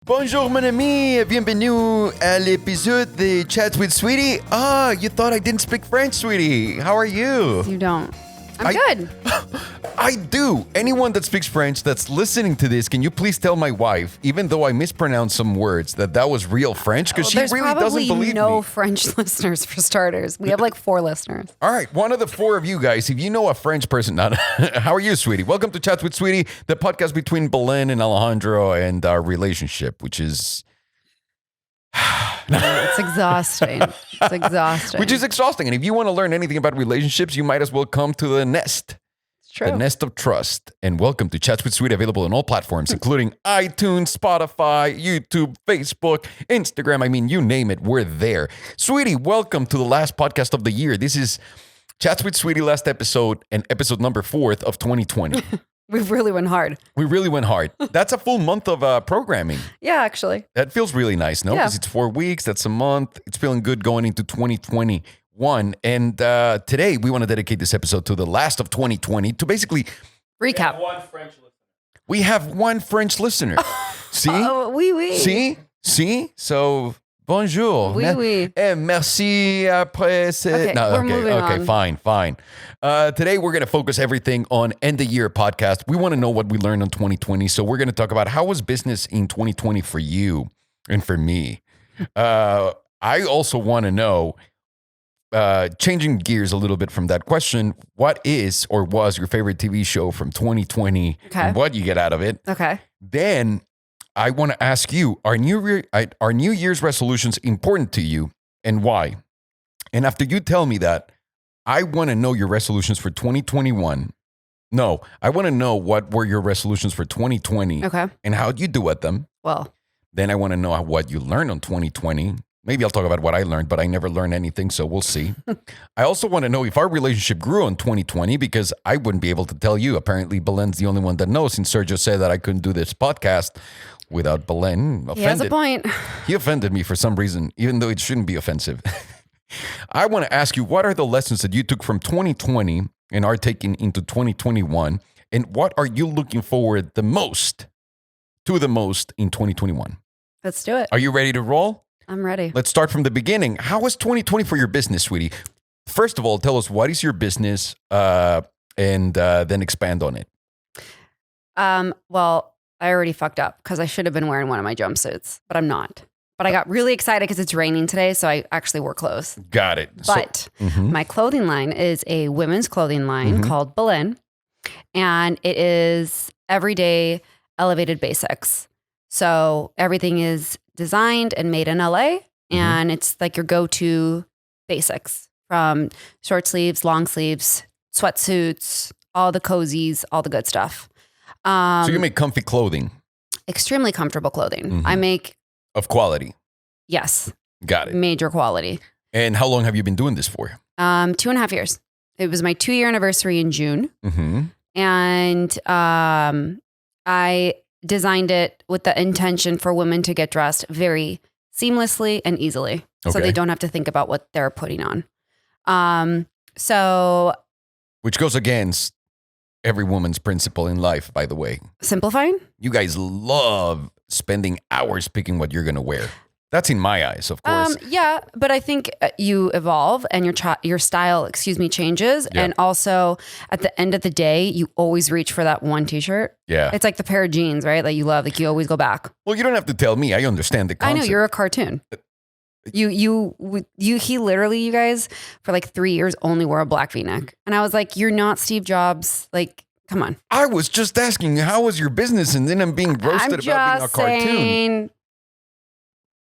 Bonjour mon ami, bienvenue à l'épisode de Chats with Sweetie. You thought I didn't speak French, sweetie. How are you? You don't. I'm good. I do. Anyone that speaks French that's listening to this, can you please tell my wife, even though I mispronounced some words, that was real French? Because she really doesn't believe me. There's probably no French listeners for starters. We have like 4 listeners. All right, one of the 4 of you guys, if you know a French person, how are you, sweetie? Welcome to Chats with Sweetie, the podcast between Belen and Alejandro and our relationship, which is... It's exhausting. It's exhausting. Which is exhausting. And if you want to learn anything about relationships, you might as well come to the Nest. It's true. The Nest of Trust. And welcome to Chats with Sweetie, available on all platforms, including iTunes, Spotify, YouTube, Facebook, Instagram. I mean, you name it, we're there. Sweetie, welcome to the last podcast of the year. This is Chats with Sweetie, last episode, and episode number 4 of 2020. We really went hard. We really went hard. That's a full month of programming. Yeah, actually. That feels really nice, no? Yeah. Because it's 4 weeks. That's a month. It's feeling good going into 2021. And today we want to dedicate this episode to the last of 2020 to basically Recap. we have one French listener. See? Oh, oui. See? So, bonjour. Oui. Merci après. Okay, we're moving on. Fine. Today we're going to focus everything on End of Year podcast. We want to know what we learned in 2020. So we're going to talk about how was business in 2020 for you and for me. I also want to know, changing gears a little bit from that question, what is or was your favorite TV show from 2020 and what you get out of it? Okay. Then I want to ask you, are New Year's resolutions important to you and why? And after you tell me that, I want to know your resolutions for 2021. No, I want to know what were your resolutions for 2020 and how you do at them. Well. Then I want to know what you learned on 2020. Maybe I'll talk about what I learned, but I never learned anything, so we'll see. I also want to know if our relationship grew in 2020 because I wouldn't be able to tell you. Apparently, Belen's the only one that knows since Sergio said that I couldn't do this podcast without Belen. He has a point. He offended me for some reason, even though it shouldn't be offensive. I want to ask you, what are the lessons that you took from 2020 and are taking into 2021? And what are you looking forward the most in 2021? Let's do it. Are you ready to roll? I'm ready. Let's start from the beginning. How was 2020 for your business, sweetie? First of all, tell us what is your business and then expand on it. Well, I already fucked up because I should have been wearing one of my jumpsuits, but I'm not. But I got really excited because it's raining today, so I actually wore clothes. Got it. But my clothing line is a women's clothing line called Belen, and it is everyday elevated basics. So everything is designed and made in LA, and it's like your go-to basics from short sleeves, long sleeves, sweatsuits, all the cozies, all the good stuff. So you make comfy clothing. Extremely comfortable clothing. I make... Of quality. Yes. Got it. Major quality. And how long have you been doing this for? 2.5 years. It was my 2-year anniversary in June. And I designed it with the intention for women to get dressed very seamlessly and easily. So they don't have to think about what they're putting on. Which goes against every woman's principle in life, by the way. Simplifying? You guys love spending hours picking what you're going to wear. That's in my eyes, of course. Yeah, but I think you evolve and your style, changes. Yeah. And also at the end of the day, you always reach for that one t-shirt. Yeah. It's like the pair of jeans, right? That you love, like you always go back. Well, you don't have to tell me. I understand the concept. I know, you're a cartoon. He literally, you guys, for like 3 years only wore a black V-neck. And I was like, you're not Steve Jobs. Like, come on. I was just asking, how was your business? And then I'm being roasted about being a cartoon. Saying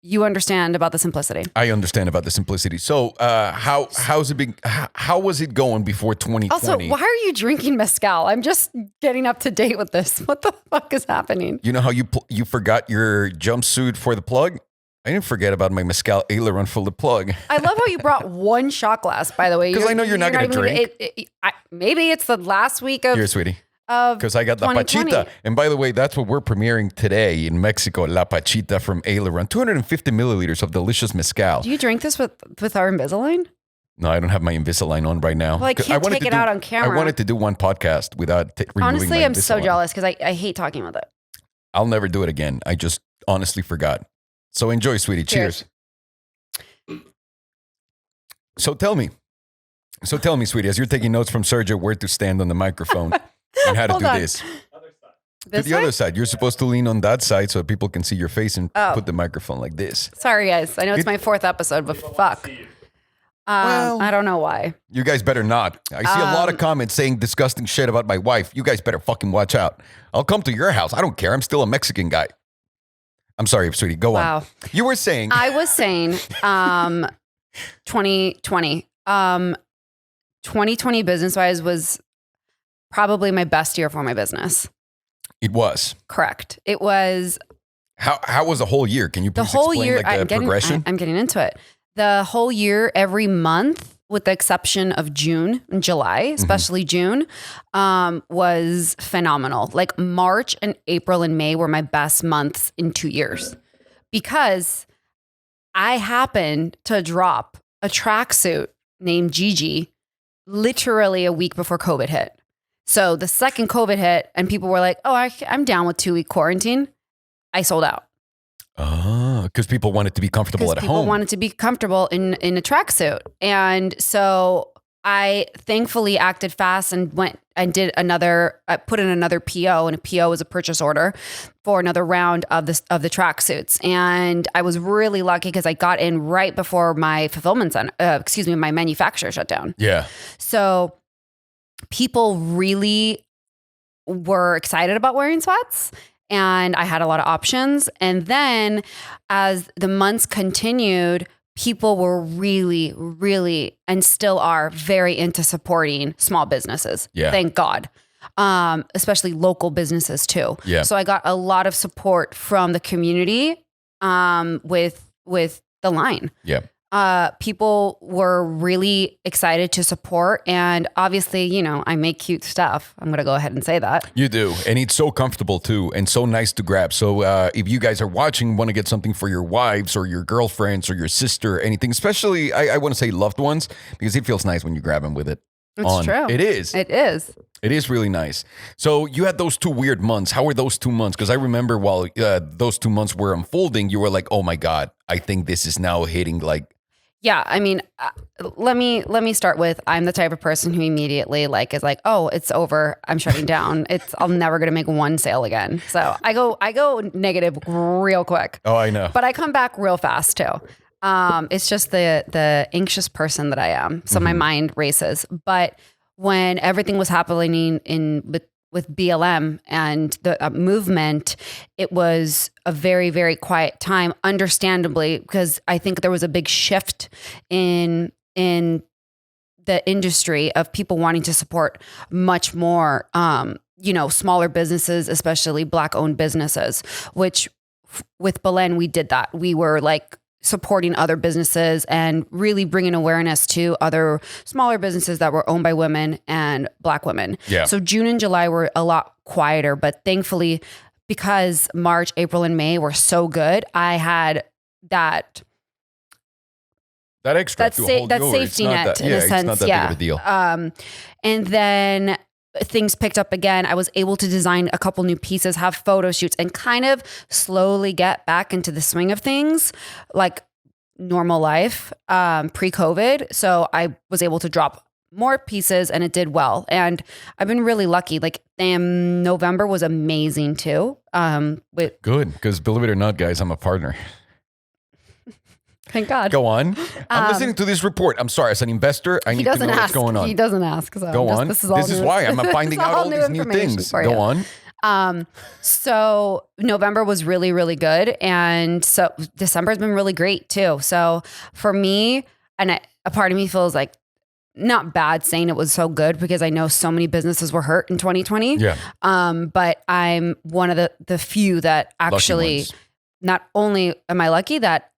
you understand about the simplicity. I understand about the simplicity. So how was it going before 2020? Also, why are you drinking mezcal? I'm just getting up to date with this. What the fuck is happening? You know how you forgot your jumpsuit for the plug? I didn't forget about my mezcal aileron for the plug. I love how you brought one shot glass, by the way. Because I know you're not going to drink. Maybe it's the last week of... Here, sweetie. Because I got La Pachita. And by the way, that's what we're premiering today in Mexico. La Pachita from Aileron. 250 milliliters of delicious mezcal. Do you drink this with our Invisalign? No, I don't have my Invisalign on right now. Well, I can't take it out on camera. I wanted to do one podcast without removing Honestly, my I'm so Invisalign. jealous because I hate talking with it. I'll never do it again. I just honestly forgot. So enjoy, sweetie. Cheers. So tell me, sweetie, as you're taking notes from Sergio, where to stand on the microphone and how to Hold do on. this. This To the way? other side. You're supposed to lean on that side so people can see your face and Oh. put the microphone like this. Sorry, guys. I know it's It- my 4th episode, but fuck. Well- I don't know why. You guys better not. I see a lot of comments saying disgusting shit about my wife. You guys better fucking watch out. I'll come to your house. I don't care. I'm still a Mexican guy. I'm sorry, sweetie. Go on. Wow. You were saying. I was saying 2020. 2020 business-wise was probably my best year for my business. It was. Correct. It was How was the whole year? Can you the please whole explain year. like the progression? I'm getting into it. The whole year, every month, with the exception of June and July, Mm-hmm. especially June, was phenomenal. Like March and April and May were my best months in 2 years because I happened to drop a tracksuit named Gigi literally a week before COVID hit. So the second COVID hit and people were like, oh, I'm down with 2-week quarantine. I sold out. Because people wanted to be comfortable at People home. wanted to be comfortable in a tracksuit. And so I thankfully acted fast and went and did put in another PO, and a PO was a purchase order for another round of the tracksuits. And I was really lucky because I got in right before my my manufacturer shut down. Yeah. So people really were excited about wearing sweats, and I had a lot of options. And then as the months continued, people were really, really, and still are very into supporting small businesses. Yeah. Thank God. Especially local businesses too. Yeah. So I got a lot of support from the community with the line. Yeah. People were really excited to support. And obviously, I make cute stuff. I'm going to go ahead and say that. You do. And it's so comfortable too and so nice to grab. So if you guys are watching, want to get something for your wives or your girlfriends or your sister, anything, especially I want to say loved ones, because it feels nice when you grab them with it. It's true. It is. It is. It is really nice. So you had those 2 weird months. How were those 2 months? Because I remember while those 2 months were unfolding, you were like, oh my God, I think this is now hitting like. Yeah, I mean, let me start with, I'm the type of person who immediately is like, oh, it's over. I'm shutting down. I'm never going to make one sale again. So I go negative real quick. Oh, I know. But I come back real fast too. It's just the anxious person that I am. So my mind races. But when everything was happening with BLM and the movement, it was a very, very quiet time, understandably, because I think there was a big shift in the industry of people wanting to support much more, smaller businesses, especially Black-owned businesses, which with Belen, we did that. We were supporting other businesses and really bringing awareness to other smaller businesses that were owned by women and Black women. Yeah. So June and July were a lot quieter, but thankfully, because March, April, and May were so good, I had that extra to hold that you over. safety It's not net that- in a it's sense. not that Yeah. big of a deal. And then things picked up again. I was able to design a couple new pieces, have photo shoots, and kind of slowly get back into the swing of things, like normal life, pre-COVID. So I was able to drop more pieces and it did well. And I've been really lucky. November was amazing too. Good, because believe it or not, guys, I'm a partner. Thank God. Go on. I'm listening to this report. I'm sorry, as an investor, I need to know what's going on. He doesn't ask. So Go on. This is why I'm finding out all these new information things. for Go you. on. So November was really, really good. And so December has been really great too. So for me, and a part of me feels like not bad saying it was so good because I know so many businesses were hurt in 2020. Yeah. But I'm one of the few that actually, ones. not only am I lucky that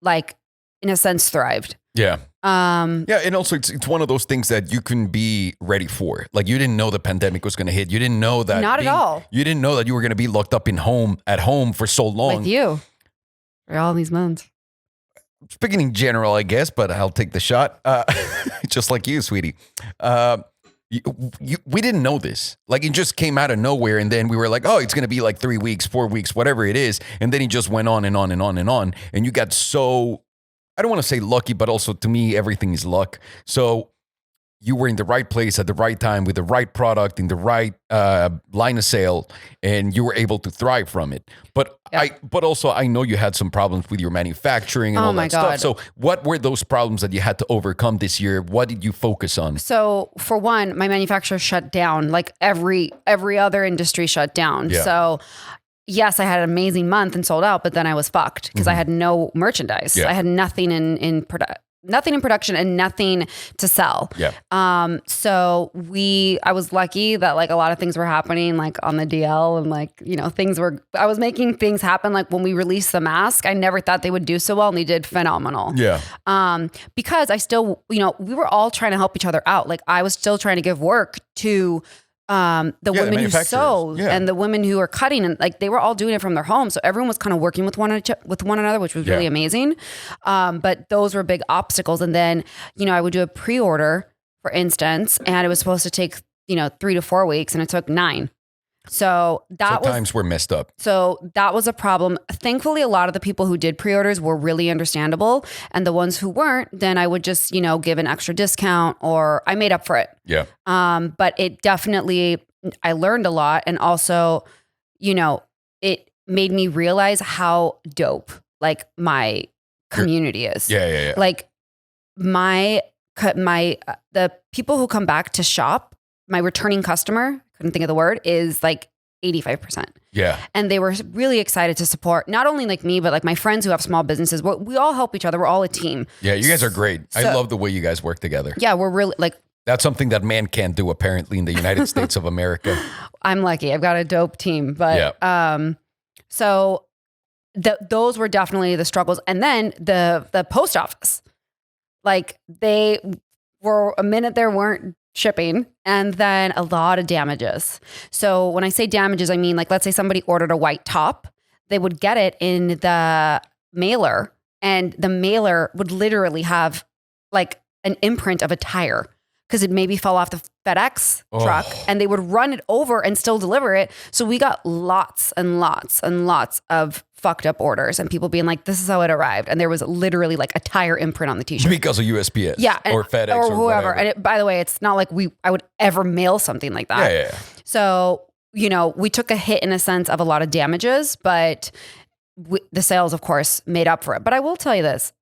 in a sense thrived. Yeah. Yeah, and also it's one of those things that you can be ready for. Like you didn't know the pandemic was going to hit. You didn't know that. Not at all. You didn't know that you were going to be locked up at home for so long. With you for all these months. Speaking in general, I guess, but I'll take the shot. Just like you, sweetie. we didn't know this. Like, it just came out of nowhere. And then we were like, oh, it's going to be like 3 weeks, 4 weeks, whatever it is. And then it just went on and on and on and on. And you got so, I don't want to say lucky, but also to me, everything is luck. So you were in the right place at the right time with the right product in the right line of sale, and you were able to thrive from it. But but also I know you had some problems with your manufacturing and all that stuff. So what were those problems that you had to overcome this year? What did you focus on? So for one, my manufacturer shut down. Like every other industry shut down. Yeah. So yes, I had an amazing month and sold out, but then I was fucked because I had no merchandise. Yeah. I had nothing in production and nothing to sell. Yeah. So I was lucky that like a lot of things were happening like on the DL, and like, you know, I was making things happen. Like when we released the mask, I never thought they would do so well, and they did phenomenal. Yeah. Because I still, you know, we were all trying to help each other out. Like I was still trying to give work to the women who sew and the women who are cutting, and like they were all doing it from their home. So everyone was kind of working with one another, which was really amazing. But those were big obstacles. And then, you know, I would do a pre-order, for instance, and it was supposed to take, you know, 3 to 4 weeks, and it took 9. So times were messed up. So that was a problem. Thankfully, a lot of the people who did pre-orders were really understandable. And the ones who weren't, then I would just, you know, give an extra discount, or I made up for it. Yeah. But it definitely, I learned a lot. And also, you know, it made me realize how dope like my community is. Yeah. Like the people who come back to shop, my returning customer, couldn't think of the word, is like 85%. Yeah. And they were really excited to support not only like me, but like my friends who have small businesses. We all help each other. We're all a team. Yeah. You guys are great. I love the way you guys work together. Yeah. We're really like, that's something that man can't do apparently in the United States of America. I'm lucky. I've got a dope team, but, so those were definitely the struggles. And then the post office, like they were a minute there weren't shipping, and then a lot of damages. So when I say damages, I mean like, let's say somebody ordered a white top, they would get it in the mailer, and the mailer would literally have like an imprint of a tire because it maybe fell off the FedEx truck, and they would run it over and still deliver it. So we got lots and lots and lots of fucked up orders, and people being like, this is how it arrived. And there was literally like a tire imprint on the t-shirt. Because of USPS. Yeah. Or FedEx or whoever. Whatever. And by the way, it's not like I would ever mail something like that. Yeah. So, you know, we took a hit in a sense of a lot of damages, but the sales, of course, made up for it. But I will tell you this.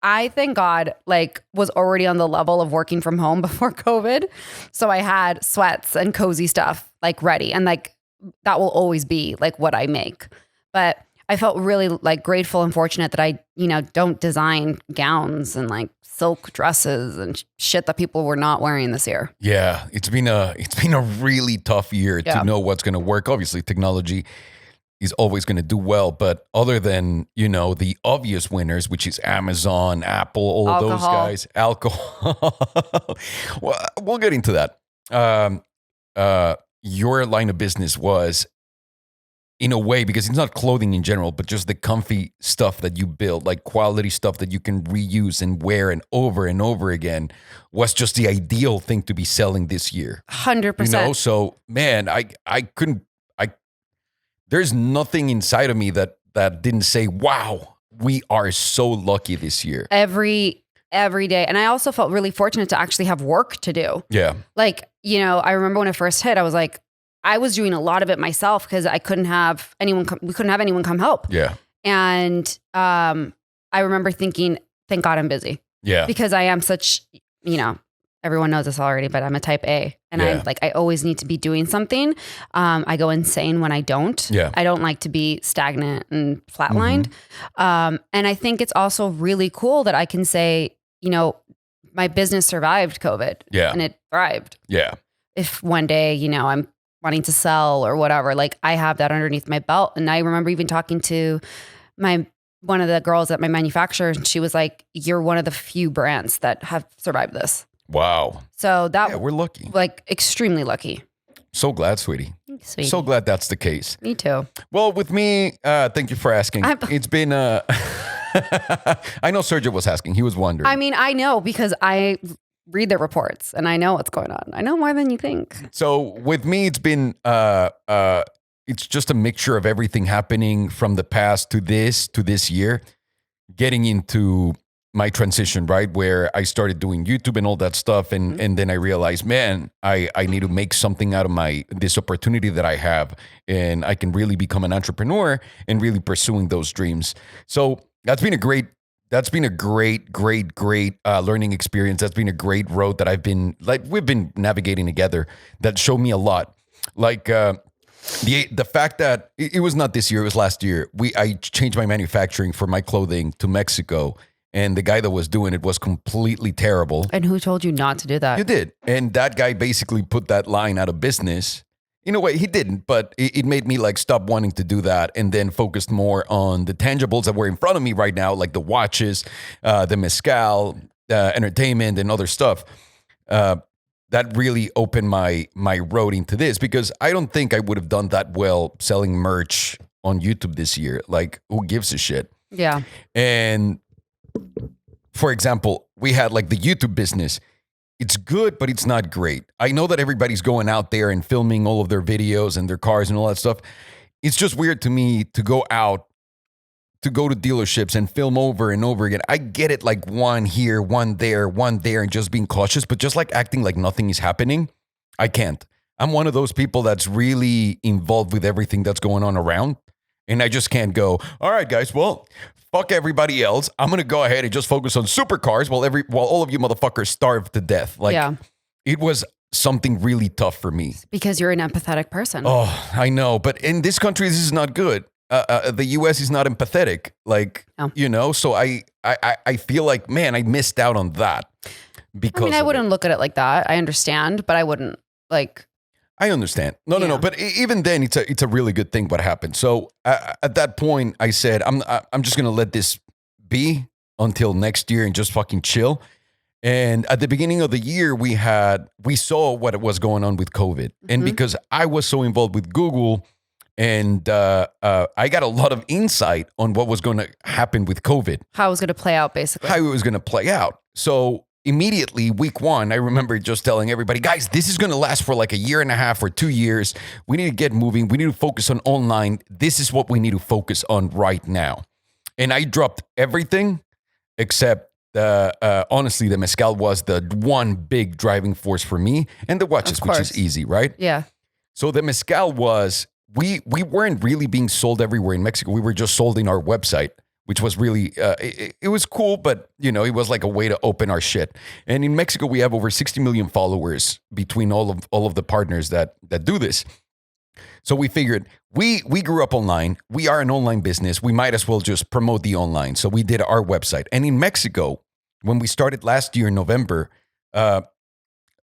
I, thank God, like was already on the level of working from home before COVID. So I had sweats and cozy stuff like ready. And like, that will always be like what I make. But I felt really like grateful and fortunate that I, you know, don't design gowns and like silk dresses and shit that people were not wearing this year. Yeah. It's been a really tough year to know what's going to work. Obviously, technology is always going to do well, but other than, you know, the obvious winners, which is Amazon, Apple, all of those guys, alcohol. Well, we'll get into that. Your line of business was, in a way, because it's not clothing in general, but just the comfy stuff that you build, like quality stuff that you can reuse and wear and over again, was just the ideal thing to be selling this year. 100%. You know, so man, there's nothing inside of me that didn't say, wow, we are so lucky this year. Every day. And I also felt really fortunate to actually have work to do. Yeah. Like, you know, I remember when it first hit, I was like, I was doing a lot of it myself because I couldn't have anyone we couldn't have anyone come help. Yeah. And I remember thinking, thank God I'm busy. Yeah. Because I am such, you know, everyone knows this already, but I'm a type A, and I always need to be doing something. I go insane when I don't. Yeah. I don't like to be stagnant and flatlined. And I think it's also really cool that I can say, you know, my business survived COVID. Yeah. And it thrived. Yeah. If one day, you know, I'm wanting to sell or whatever, like I have that underneath my belt. And I remember even talking to one of the girls at my manufacturer, and she was like, you're one of the few brands that have survived this. Wow. So we're lucky. Like extremely lucky. So glad, sweetie. Sweet. So glad that's the case. Me too. Well, with me, thank you for asking. It's been, I know Sergio was asking. He was wondering. I mean, I know because I read the reports and I know what's going on. I know more than you think. So with me, it's been it's just a mixture of everything happening from the past to this year, getting into my transition, right? Where I started doing YouTube and all that stuff. And then I realized, man, I need to make something out of this opportunity that I have. And I can really become an entrepreneur and really pursuing those dreams. So that's been a great learning experience. That's been a great road that we've been navigating together that showed me a lot. Like, the fact that it was not this year, it was last year. I changed my manufacturing for my clothing to Mexico. And the guy that was doing it was completely terrible. And who told you not to do that? You did. And that guy basically put that line out of business. In a way, he didn't, but it made me like stop wanting to do that and then focused more on the tangibles that were in front of me right now, like the watches, the mezcal, entertainment, and other stuff. That really opened my road into this because I don't think I would have done that well selling merch on YouTube this year. Like, who gives a shit? Yeah. And for example, we had like the YouTube business. It's good, but it's not great. I know that everybody's going out there and filming all of their videos and their cars and all that stuff. It's just weird to me to go to dealerships and film over and over again. I get it, like one here, one there, and just being cautious, but just like acting like nothing is happening, I can't. I'm one of those people that's really involved with everything that's going on around. And I just can't go, all right, guys, well, fuck everybody else. I'm going to go ahead and just focus on supercars while all of you motherfuckers starve to death. Like, It was something really tough for me. Because you're an empathetic person. Oh, I know. But in this country, this is not good. The U.S. is not empathetic. Like, so I feel like, man, I missed out on that. Because I wouldn't look at it like that. I understand, but I wouldn't I understand. No. But even then, it's a really good thing what happened. So at that point, I said, I'm just gonna let this be until next year and just fucking chill. And at the beginning of the year, we saw what was going on with COVID, and because I was so involved with Google, and I got a lot of insight on what was going to happen with COVID, how it was going to play out, basically. How it was going to play out. So immediately, week one, I remember just telling everybody, guys, this is going to last for like a year and a half or 2 years. We need to get moving. We need to focus on online. This is what we need to focus on right now. And I dropped everything except, honestly, the mezcal was the one big driving force for me, and the watches, which is easy, right? Yeah. So the mezcal was, we weren't really being sold everywhere in Mexico. We were just sold in our website, which was really, it was cool, but it was like a way to open our shit. And in Mexico, we have over 60 million followers between all of the partners that do this. So we figured we grew up online. We are an online business. We might as well just promote the online. So we did our website. And in Mexico, when we started last year in November,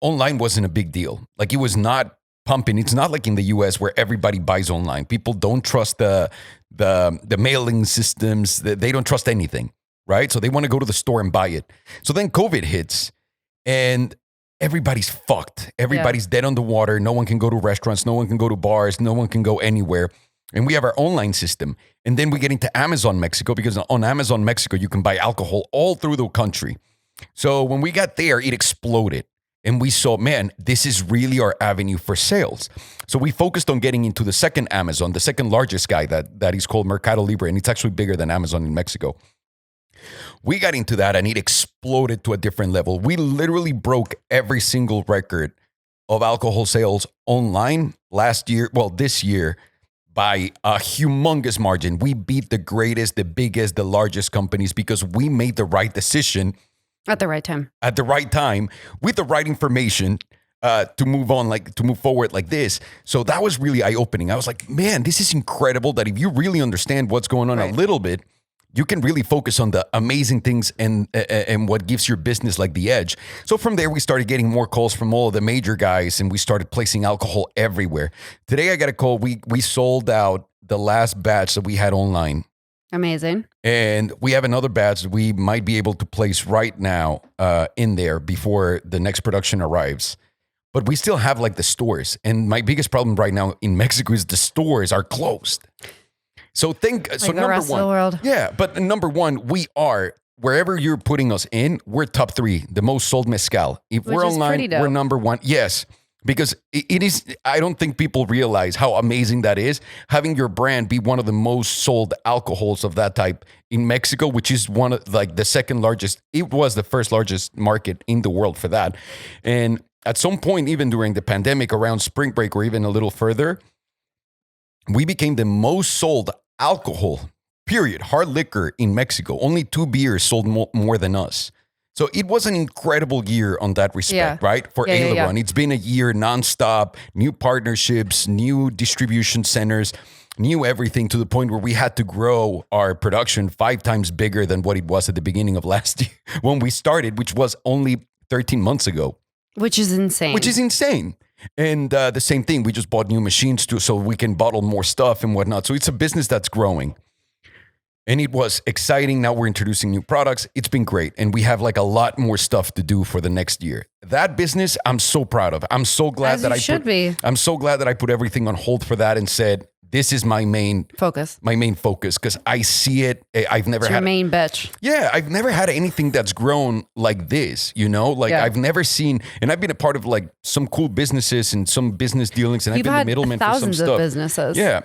online wasn't a big deal. Like, it was not pumping. It's not like in the US where everybody buys online. People don't trust the mailing systems. They don't trust anything, right? So they want to go to the store and buy it. So then COVID hits and everybody's fucked. Everybody's dead on the water. No one can go to restaurants. No one can go to bars. No one can go anywhere. And we have our online system. And then we get into Amazon Mexico, because on Amazon Mexico, you can buy alcohol all through the country. So when we got there, it exploded. And we saw, man, this is really our avenue for sales. So we focused on getting into the second Amazon, the second largest guy that is called Mercado Libre. And it's actually bigger than Amazon in Mexico. We got into that and it exploded to a different level. We literally broke every single record of alcohol sales online this year by a humongous margin. We beat the greatest, the biggest, the largest companies because we made the right decision. At the right time. At the right time, with the right information to move forward like this. So that was really eye-opening. I was like, man, this is incredible that if you really understand what's going on a little bit, you can really focus on the amazing things and what gives your business like the edge. So from there, we started getting more calls from all of the major guys, and we started placing alcohol everywhere. Today, I got a call. We sold out the last batch that we had online. Amazing. And we have another batch that we might be able to place right now in there before the next production arrives. But we still have like the stores. And my biggest problem right now in Mexico is the stores are closed. So like the rest of the world. Yeah, but number one, we are wherever you're putting us in, we're top 3, the most sold mezcal. If Which we're is pretty online, dope. we're number 1. Yes. Because it is, I don't think people realize how amazing that is. Having your brand be one of the most sold alcohols of that type in Mexico, which is one of like the second largest, it was the first largest market in the world for that. And at some point, even during the pandemic, around spring break or even a little further, we became the most sold alcohol, period, hard liquor in Mexico. Only 2 beers sold more than us. So it was an incredible year on that respect, right? For Aileron. It's been a year nonstop, new partnerships, new distribution centers, new everything, to the point where we had to grow our production 5 times bigger than what it was at the beginning of last year when we started, which was only 13 months ago. Which is insane. And the same thing, we just bought new machines too, so we can bottle more stuff and whatnot. So it's a business that's growing. And it was exciting. Now we're introducing new products. It's been great. And we have like a lot more stuff to do for the next year. That business, I'm so proud of. I'm so glad I'm so glad that I put everything on hold for that and said, this is my main focus. Because I see it. I've never had your main bitch. Yeah, I've never had anything that's grown like this, you know? Like I've never seen, and I've been a part of like some cool businesses and some business dealings, and I've been the middleman for some stuff. Thousands of businesses. Yeah.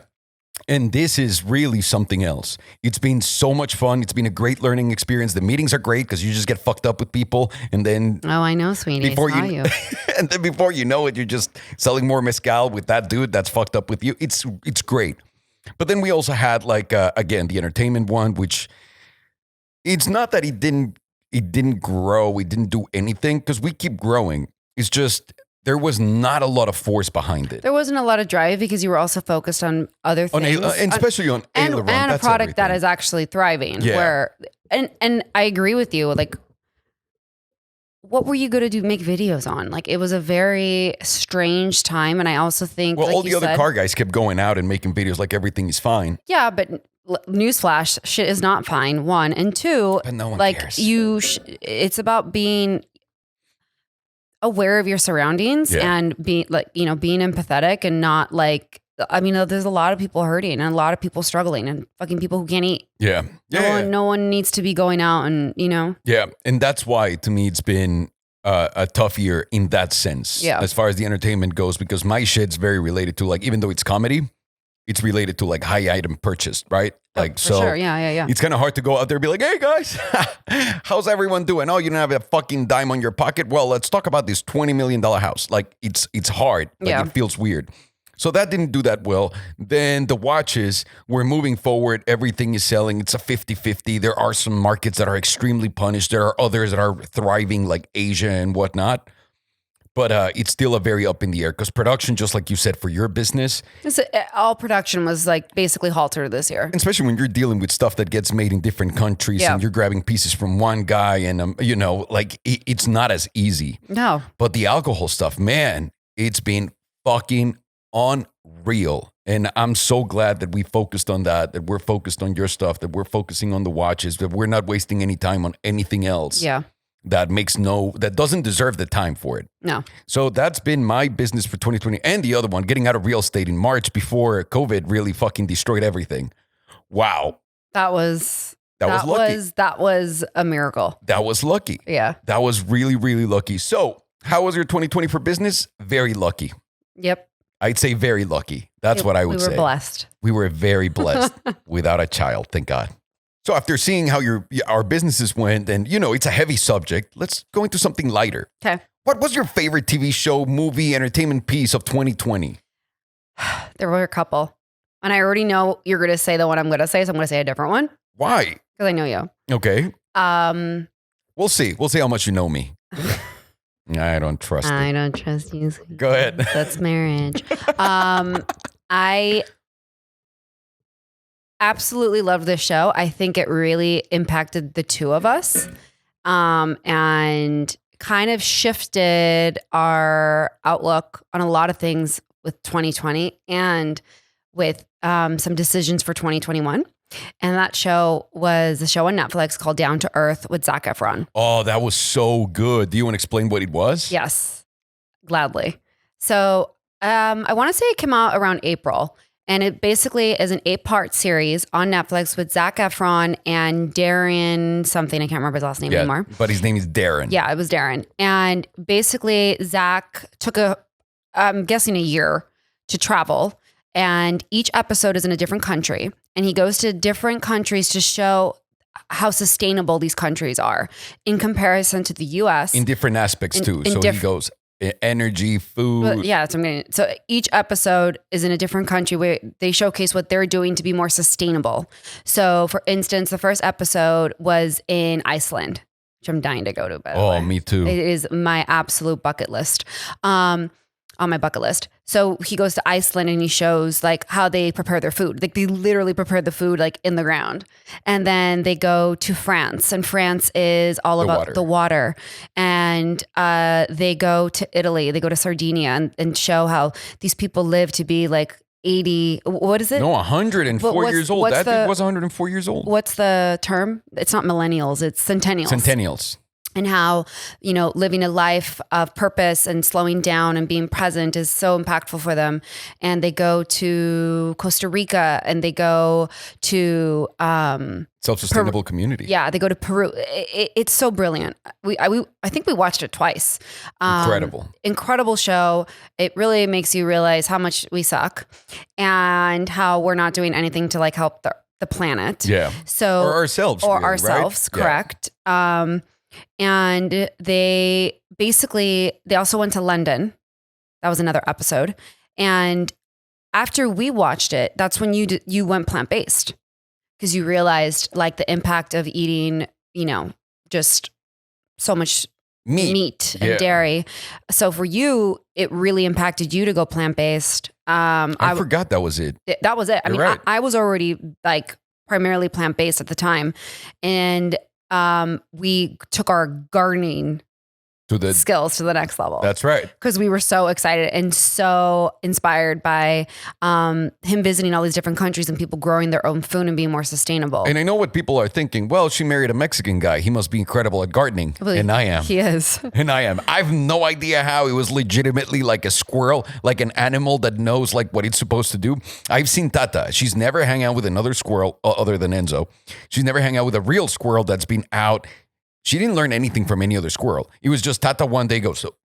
And this is really something else. It's been so much fun. It's been a great learning experience. The meetings are great because you just get fucked up with people, and then I know, sweetie. And then before you know it, you're just selling more mezcal with that dude that's fucked up with you. It's great. But then we also had like again the entertainment one, which it's not that it didn't grow, it didn't do anything, because we keep growing. It's just there was not a lot of force behind it. There wasn't a lot of drive because you were also focused on other things. And especially on Aileron. And a product that is actually thriving. Yeah. And I agree with you. Like, what were you going to do? Make videos on? Like, it was a very strange time. And I also think, well, all the other car guys kept going out and making videos like everything is fine. Yeah, but newsflash, shit is not fine. 1 and 2. But no one like cares. It's about being aware of your surroundings and being being empathetic and not like, I mean, there's a lot of people hurting and a lot of people struggling and fucking people who can't eat. Yeah. No one needs to be going out and, Yeah. And that's why, to me, it's been a tough year in that sense. Yeah. As far as the entertainment goes, because my shit's very related to, like, even though it's comedy, it's related to like high item purchase, right? Like, for sure. Yeah. It's kind of hard to go out there and be like, hey guys, how's everyone doing? Oh, you don't have a fucking dime on your pocket? Well, let's talk about this $20 million house. Like, it's hard. Like, it feels weird. So that didn't do that well. Then the watches, we're moving forward. Everything is selling. It's a 50-50. There are some markets that are extremely punished. There are others that are thriving, like Asia and whatnot. But it's still a very up in the air, because production, just like you said, for your business. All production was like basically halted this year. Especially when you're dealing with stuff that gets made in different countries and you're grabbing pieces from one guy and, like it's not as easy. No. But the alcohol stuff, man, it's been fucking unreal. And I'm so glad that we focused on that we're focused on your stuff, that we're focusing on the watches, that we're not wasting any time on anything else. Yeah. That doesn't deserve the time for it. No. So that's been my business for 2020. And the other one, getting out of real estate in March before COVID really fucking destroyed everything. Wow. That was lucky. That was a miracle. That was lucky. Yeah. That was really, really lucky. So how was your 2020 for business? Very lucky. Yep. I'd say very lucky. That's what I would say. We were blessed. We were very blessed without a child. Thank God. So after seeing how our businesses went, and it's a heavy subject, let's go into something lighter. Okay. What was your favorite TV show, movie, entertainment piece of 2020? There were a couple. And I already know you're going to say the one I'm going to say, so I'm going to say a different one. Why? Because I know you. Okay. We'll see. We'll see how much you know me. I don't trust you. I don't trust you. Go ahead. That's marriage. I absolutely loved this show. I think it really impacted the two of us and kind of shifted our outlook on a lot of things with 2020 and with some decisions for 2021. And that show was a show on Netflix called Down to Earth with Zac Efron. Oh, that was so good. Do you want to explain what it was? Yes, gladly. So I want to say it came out around April. And it basically is an 8-part series on Netflix with Zac Efron and Darren something. I can't remember his last name anymore. But his name is Darren. Yeah, it was Darren. And basically, Zac took I'm guessing a year to travel. And each episode is in a different country. And he goes to different countries to show how sustainable these countries are in comparison to the US. In different aspects too. So he goes energy, food. Well, yeah, that's what I'm getting. So each episode is in a different country where they showcase what they're doing to be more sustainable. So for instance, the first episode was in Iceland, which I'm dying to go to, by the way. Oh, me too. It is my absolute bucket list. On my bucket list. So he goes to Iceland and he shows like how they prepare their food. Like they literally prepare the food like in the ground. And then they go to France, and France is all about the water. And they go to Italy, they go to Sardinia and show how these people live to be like 80, what is it? No, 104 years old. That thing was 104 years old. What's the term? It's not millennials, it's centennials. Centennials. And how, living a life of purpose and slowing down and being present is so impactful for them. And they go to Costa Rica and they go to self-sustainable community. Yeah, they go to Peru. It's so brilliant. I think we watched it twice. Incredible show. It really makes you realize how much we suck and how we're not doing anything to like help the planet. Yeah. So or ourselves. Or really, ourselves, right? correct. Yeah. And they also went to London. That was another episode. And after we watched it, that's when you went plant-based because you realized like the impact of eating, just so much meat and dairy. So for you, it really impacted you to go plant-based. I forgot that was it. That was it. I mean, right. I was already like primarily plant-based at the time. And we took our gardening skills to the next level. That's right. Because we were so excited and so inspired by him visiting all these different countries and people growing their own food and being more sustainable. And I know what people are thinking. Well, she married a Mexican guy. He must be incredible at gardening. Well, and I am. He is. And I am. I have no idea how. It was legitimately like a squirrel, like an animal that knows like what it's supposed to do. I've seen Tata. She's never hung out with another squirrel other than Enzo. She's never hung out with a real squirrel that's been out. She didn't learn anything from any other squirrel. It was just Tata one day goes, so,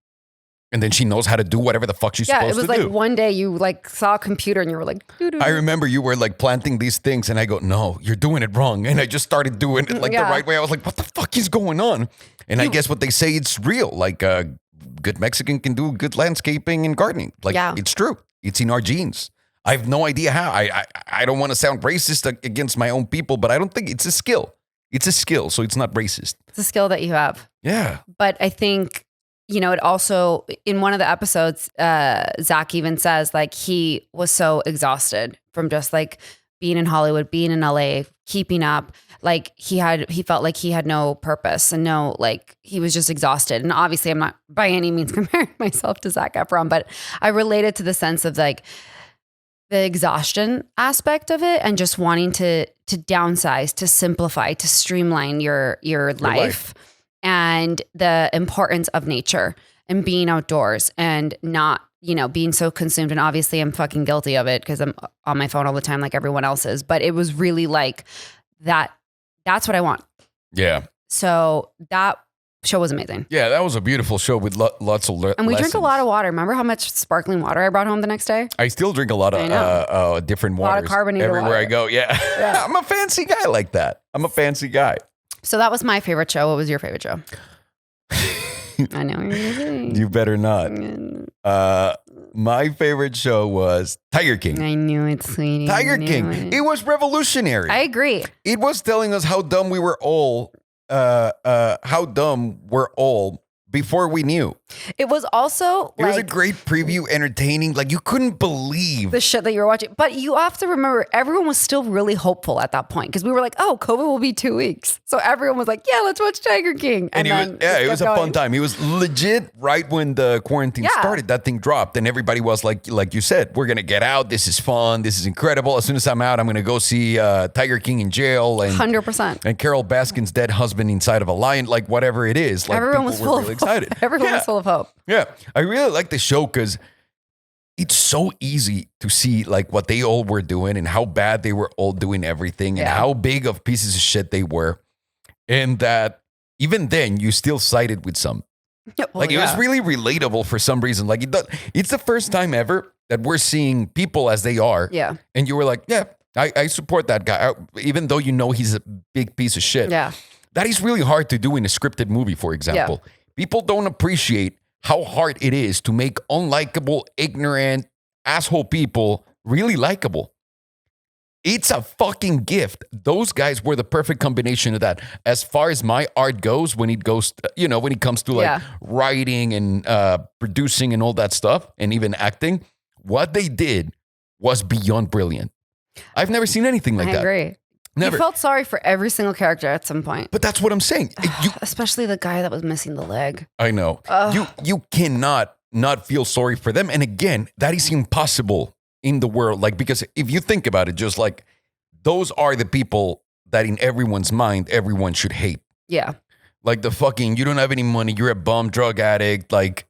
and then she knows how to do whatever the fuck she's supposed to do. Yeah, it was like one day you like saw a computer and you were like, doo-doo. I remember you were like planting these things and I go, no, you're doing it wrong. And I just started doing it like the right way. I was like, what the fuck is going on? And I guess what they say, it's real. Like a good Mexican can do good landscaping and gardening. Like it's true. It's in our genes. I have no idea how. I don't want to sound racist against my own people, but I don't think it's a skill. It's a skill, so it's not racist. It's a skill that you have. Yeah. But I think, it also, in one of the episodes, Zac even says like he was so exhausted from just like being in Hollywood, being in LA, keeping up. Like he felt like he had no purpose and he was just exhausted. And obviously I'm not by any means comparing myself to Zac Efron, but I related to the sense of like, the exhaustion aspect of it and just wanting to downsize, to simplify, to streamline your life and the importance of nature and being outdoors and not, being so consumed. And obviously I'm fucking guilty of it because I'm on my phone all the time like everyone else is. But it was really like that's what I want. Yeah. So that show was amazing. Yeah, that was a beautiful show with lots of And we drink a lot of water. Remember how much sparkling water I brought home the next day? I still drink a lot of different waters. A lot of carbonated everywhere water. I go. Yeah. I'm a fancy guy like that. I'm a fancy guy. So that was my favorite show. What was your favorite show? I know what you're going to say. You better not. My favorite show was Tiger King. I knew it, sweetie. Tiger King. It was revolutionary. I agree. It was telling us how dumb we were all. How dumb we're all before we knew. It was also it was a great preview, entertaining. Like you couldn't believe the shit that you were watching. But you have to remember, everyone was still really hopeful at that point because we were like, "Oh, COVID will be 2 weeks." So everyone was like, "Yeah, let's watch Tiger King." And it was a fun time. It was legit right when the quarantine started. That thing dropped, and everybody was like you said, "We're gonna get out. This is fun. This is incredible." As soon as I'm out, I'm gonna go see Tiger King in jail and 100%. And Carol Baskin's dead husband inside of a lion, like whatever it is. Like everyone was full really excited. Everyone was full of hope. Yeah, I really like the show because it's so easy to see like what they all were doing and how bad they were all doing everything and Yeah. how big of pieces of shit they were. And that even then you still sided with some. Like it was really relatable for some reason. Like it's the first time ever that we're seeing people as they are. Yeah. And you were like, yeah, I support that guy. Even though you know he's a big piece of shit. Yeah. That is really hard to do in a scripted movie, for example. People don't appreciate how hard it is to make unlikable, ignorant, asshole people really likable. It's a fucking gift. Those guys were the perfect combination of that. As far as my art goes, when it goes, when it comes to like writing and producing and all that stuff, and even acting, what they did was beyond brilliant. I've never seen anything like that. I agree. Never. You felt sorry for every single character at some point. But that's what I'm saying. Especially the guy that was missing the leg. I know. You cannot not feel sorry for them. And again, that is impossible in the world. Like, because if you think about it, just like those are the people that in everyone's mind, everyone should hate. Yeah. Like the fucking, you don't have any money, you're a bum, drug addict, like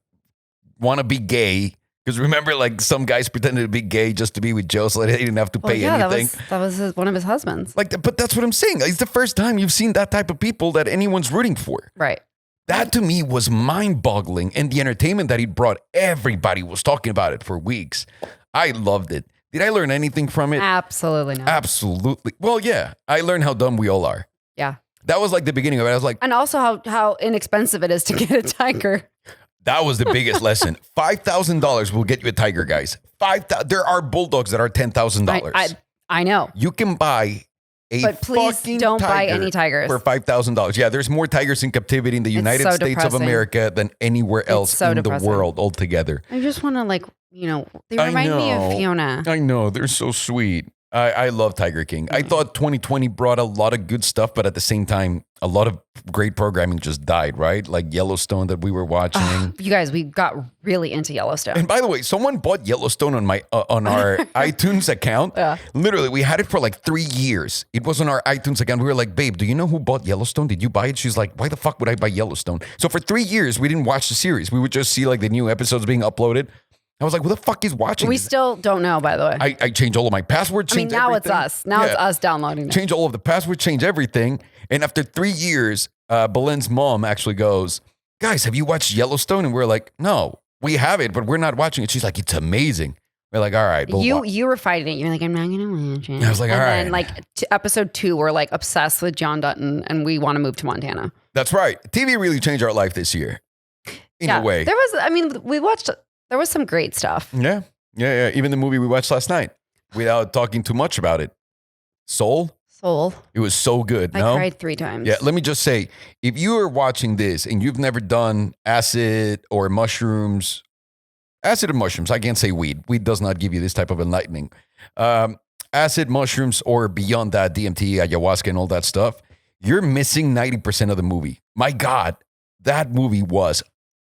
want to be gay. Because remember, like some guys pretended to be gay just to be with Joe so they didn't have to pay anything. That was one of his husbands. Like, but that's what I'm saying. It's the first time you've seen that type of people that anyone's rooting for. Right. That to me was mind-boggling, and the entertainment that he brought, everybody was talking about it for weeks. I loved it. Did I learn anything from it? Absolutely not. Absolutely. Well, yeah, I learned how dumb we all are. Yeah. That was like the beginning of it. I was like, and also how inexpensive it is to get a tiger. that was the biggest lesson. $5,000 will get you a tiger, guys. There are bulldogs that are $10,000. I know. You can buy a but please fucking don't buy tiger any tigers for $5,000. Yeah, there's more tigers in captivity in the United States depressing. of America than anywhere else in depressing. the world altogether. I just want to they remind me of Fiona. I know, they're so sweet. I love Tiger King. I thought 2020 brought a lot of good stuff, but at the same time, a lot of great programming just died, right? Like Yellowstone that we were watching. You guys, we got really into Yellowstone. And by the way, someone bought Yellowstone on our iTunes account. Yeah. Literally, we had it for like 3 years. It was on our iTunes account. We were like, babe, do you know who bought Yellowstone? Did you buy it? She's like, why the fuck would I buy Yellowstone? So for 3 years, we didn't watch the series. We would just see like the new episodes being uploaded. I was like, who the fuck is watching We this? still don't know, by the way. I changed all of my passwords. Now everything. it's us. Now it's us downloading it. Change all of the passwords, change everything. And after 3 years, Belen's mom actually goes, guys, have you watched Yellowstone? And we're like, no, we have it, but we're not watching it. She's like, it's amazing. We're like, all right. You were fighting it. You're like, I'm not going to watch it. I was like, all right. And then like episode 2, we're like obsessed with John Dutton and we want to move to Montana. That's right. TV really changed our life this year in a way. There was some great stuff. Yeah. Even the movie we watched last night without talking too much about it. Soul. It was so good. I cried 3 times. Yeah. Let me just say, if you are watching this and you've never done acid or mushrooms, I can't say weed. Weed does not give you this type of enlightening. Acid, mushrooms, or beyond that, DMT, ayahuasca, and all that stuff, you're missing 90% of the movie. My God, that movie was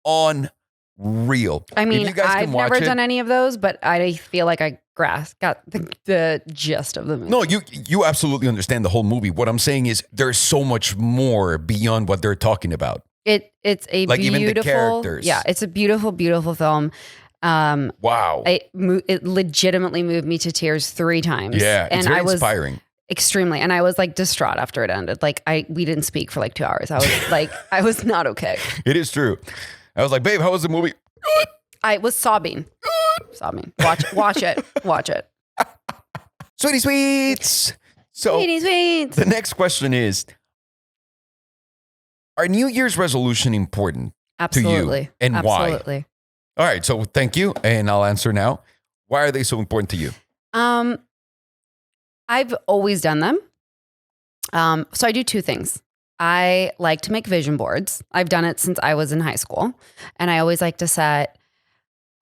unreal. I mean, If you guys I've can watch never it, done any of those, but I feel like I got the gist of the movie. No, you absolutely understand the whole movie. What I'm saying is there's so much more beyond what they're talking about. It's a Like beautiful, even the characters. Yeah, it's a beautiful, beautiful film. Wow. It legitimately moved me to tears 3 times. Yeah, it's and very I was inspiring. Extremely, and I was like distraught after it ended. Like we didn't speak for like 2 hours. I was like, I was not okay. It is true. I was like, babe, how was the movie? Good. I was sobbing. Watch it. Sweetie sweets. So Sweetie sweets. the next question is, are New Year's resolution important Absolutely. to you? And why? Absolutely. All right, so thank you. And I'll answer now. Why are they so important to you? I've always done them. So I do 2 things. I like to make vision boards. I've done it since I was in high school. And I always like to set,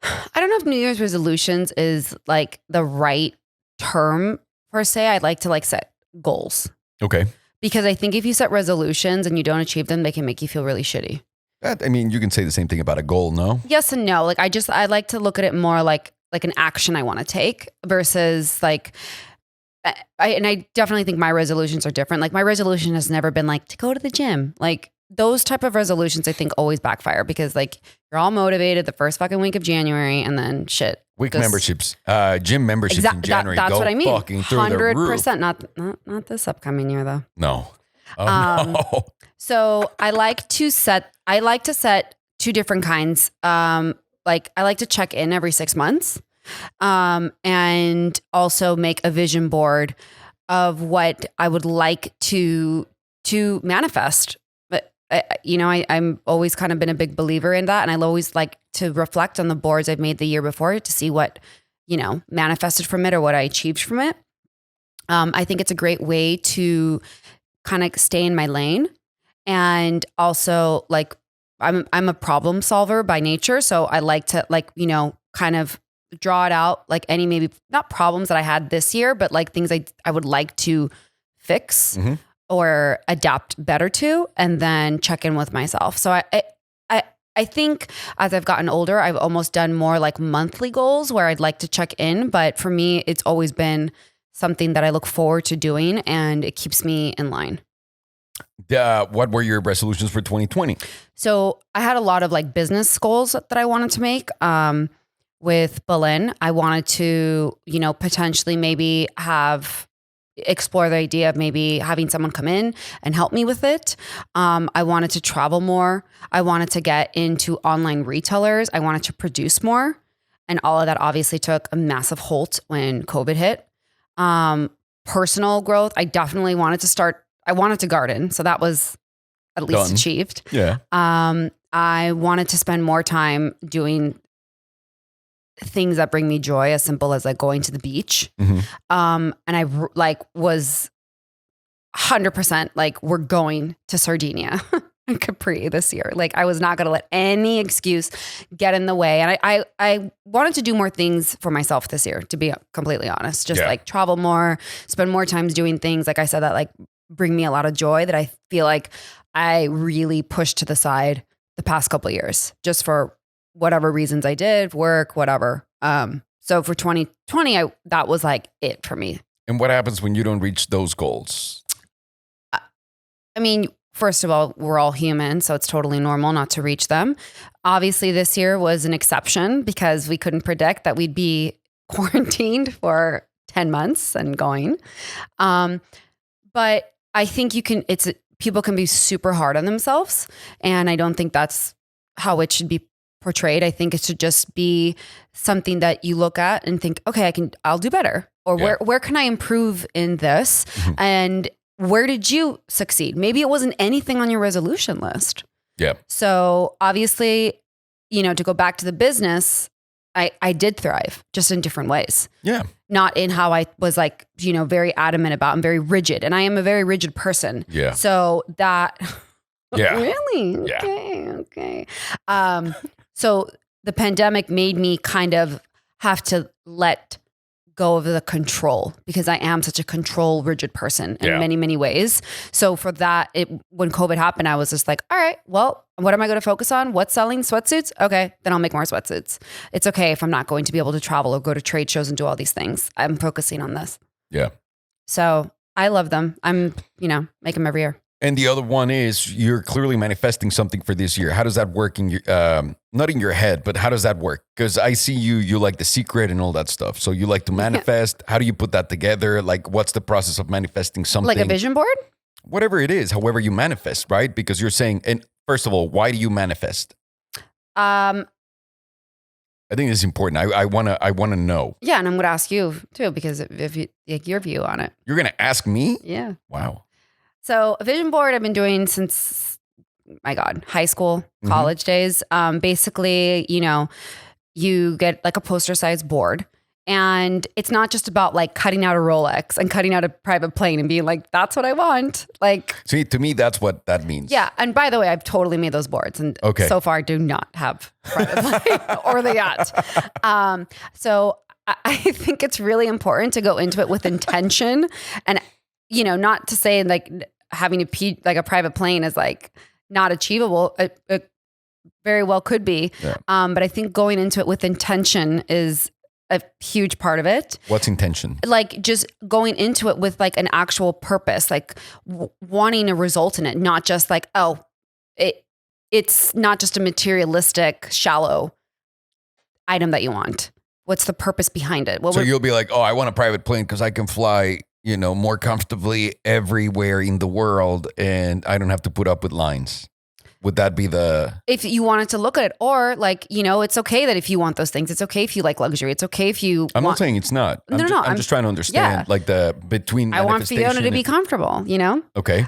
I don't know if New Year's resolutions is like the right term per se. I'd like to like set goals. Okay. Because I think if you set resolutions and you don't achieve them, they can make you feel really shitty. I mean, you can say the same thing about a goal, no? Yes and no. Like I like to look at it more like an action I want to take versus like, I definitely think my resolutions are different. Like my resolution has never been like to go to the gym. Like those type of resolutions I think always backfire because like You're all motivated the first fucking week of January, and then shit. Week just- memberships, gym memberships in January. That's go what I mean. fucking through the roof. 100%. Not this upcoming year though. No. Oh, no. So I like to set 2 different kinds. Like I like to check in every 6 months, and also make a vision board of what I would like to manifest. But I'm always kind of been a big believer in that, and I'll always like to reflect on the boards I've made the year before to see what manifested from it or what I achieved from it. I think it's a great way to kind of stay in my lane, and also like I'm a problem solver by nature, so I like to kind of draw it out, like any maybe not problems that I had this year, but like things I would like to fix or adapt better to, and then check in with myself. So I think as I've gotten older, I've almost done more like monthly goals where I'd like to check in. But for me, it's always been something that I look forward to doing, and it keeps me in line. What were your resolutions for 2020? So I had a lot of like business goals that I wanted to make. With Belen, I wanted to, potentially maybe explore the idea of maybe having someone come in and help me with it. I wanted to travel more. I wanted to get into online retailers. I wanted to produce more. And all of that obviously took a massive halt when COVID hit. Personal growth, I definitely wanted to garden. So that was at least Done. achieved. Yeah. I wanted to spend more time doing things that bring me joy, as simple as like going to the beach. And I was 100% like, we're going to Sardinia and Capri this year. Like I was not going to let any excuse get in the way. And I wanted to do more things for myself this year, to be completely honest, just like travel more, spend more times doing things, like I said, that like bring me a lot of joy, that I feel like I really pushed to the side the past couple of years, just for whatever reasons I did, work, whatever. So for 2020, that was like it for me. And what happens when you don't reach those goals? I mean, first of all, we're all human, so it's totally normal not to reach them. Obviously, this year was an exception because we couldn't predict that we'd be quarantined for 10 months and going. But I think people can be super hard on themselves, and I don't think that's how it should be portrayed. I think it should just be something that you look at and think, okay, I'll do better. Or where can I improve in this? And where did you succeed? Maybe it wasn't anything on your resolution list. Yeah. So obviously, to go back to the business, I did thrive, just in different ways. Yeah. Not in how I was like, very adamant about and very rigid. And I am a very rigid person. Yeah. So that... Yeah. Really? Yeah. Okay. So the pandemic made me kind of have to let go of the control, because I am such a control rigid person in many, many ways. So for that, when COVID happened, I was just like, all right, well, what am I going to focus on? What's selling? Sweatsuits? Okay, then I'll make more sweatsuits. It's okay if I'm not going to be able to travel or go to trade shows and do all these things. I'm focusing on this. Yeah. So I love them. I'm, make them every year. And the other one is you're clearly manifesting something for this year. How does that work in your, not in your head, but how does that work? Because I see you like The Secret and all that stuff. So you like to manifest. How do you put that together? Like, what's the process of manifesting something? Like a vision board? Whatever it is, however you manifest, right? Because you're saying, and first of all, why do you manifest? I think it's important. I wanna know. Yeah, and I'm going to ask you too, because if you like your view on it. You're gonna ask me? Yeah. Wow. So a vision board I've been doing since, my God, high school, college days. Basically, you get like a poster size board, and it's not just about like cutting out a Rolex and cutting out a private plane and being like, that's what I want. Like, see, to me, that's what that means. Yeah. And by the way, I've totally made those boards, and so far do not have private plane or the yacht. So I think it's really important to go into it with intention, and not to say like having a private plane is like not achievable. It very well could be. Yeah. But I think going into it with intention is a huge part of it. What's intention? Like just going into it with like an actual purpose, like wanting a result in it, not just like, it's not just a materialistic, shallow item that you want. What's the purpose behind it? So you'll be like, oh, I want a private plane because I can fly, more comfortably everywhere in the world and I don't have to put up with lines. Would that be if you wanted to look at it, or like, it's okay that if you want those things, it's okay if you like luxury. It's okay if you I'm not saying it's not. I'm just trying to understand like between I want Fiona to be comfortable, Okay.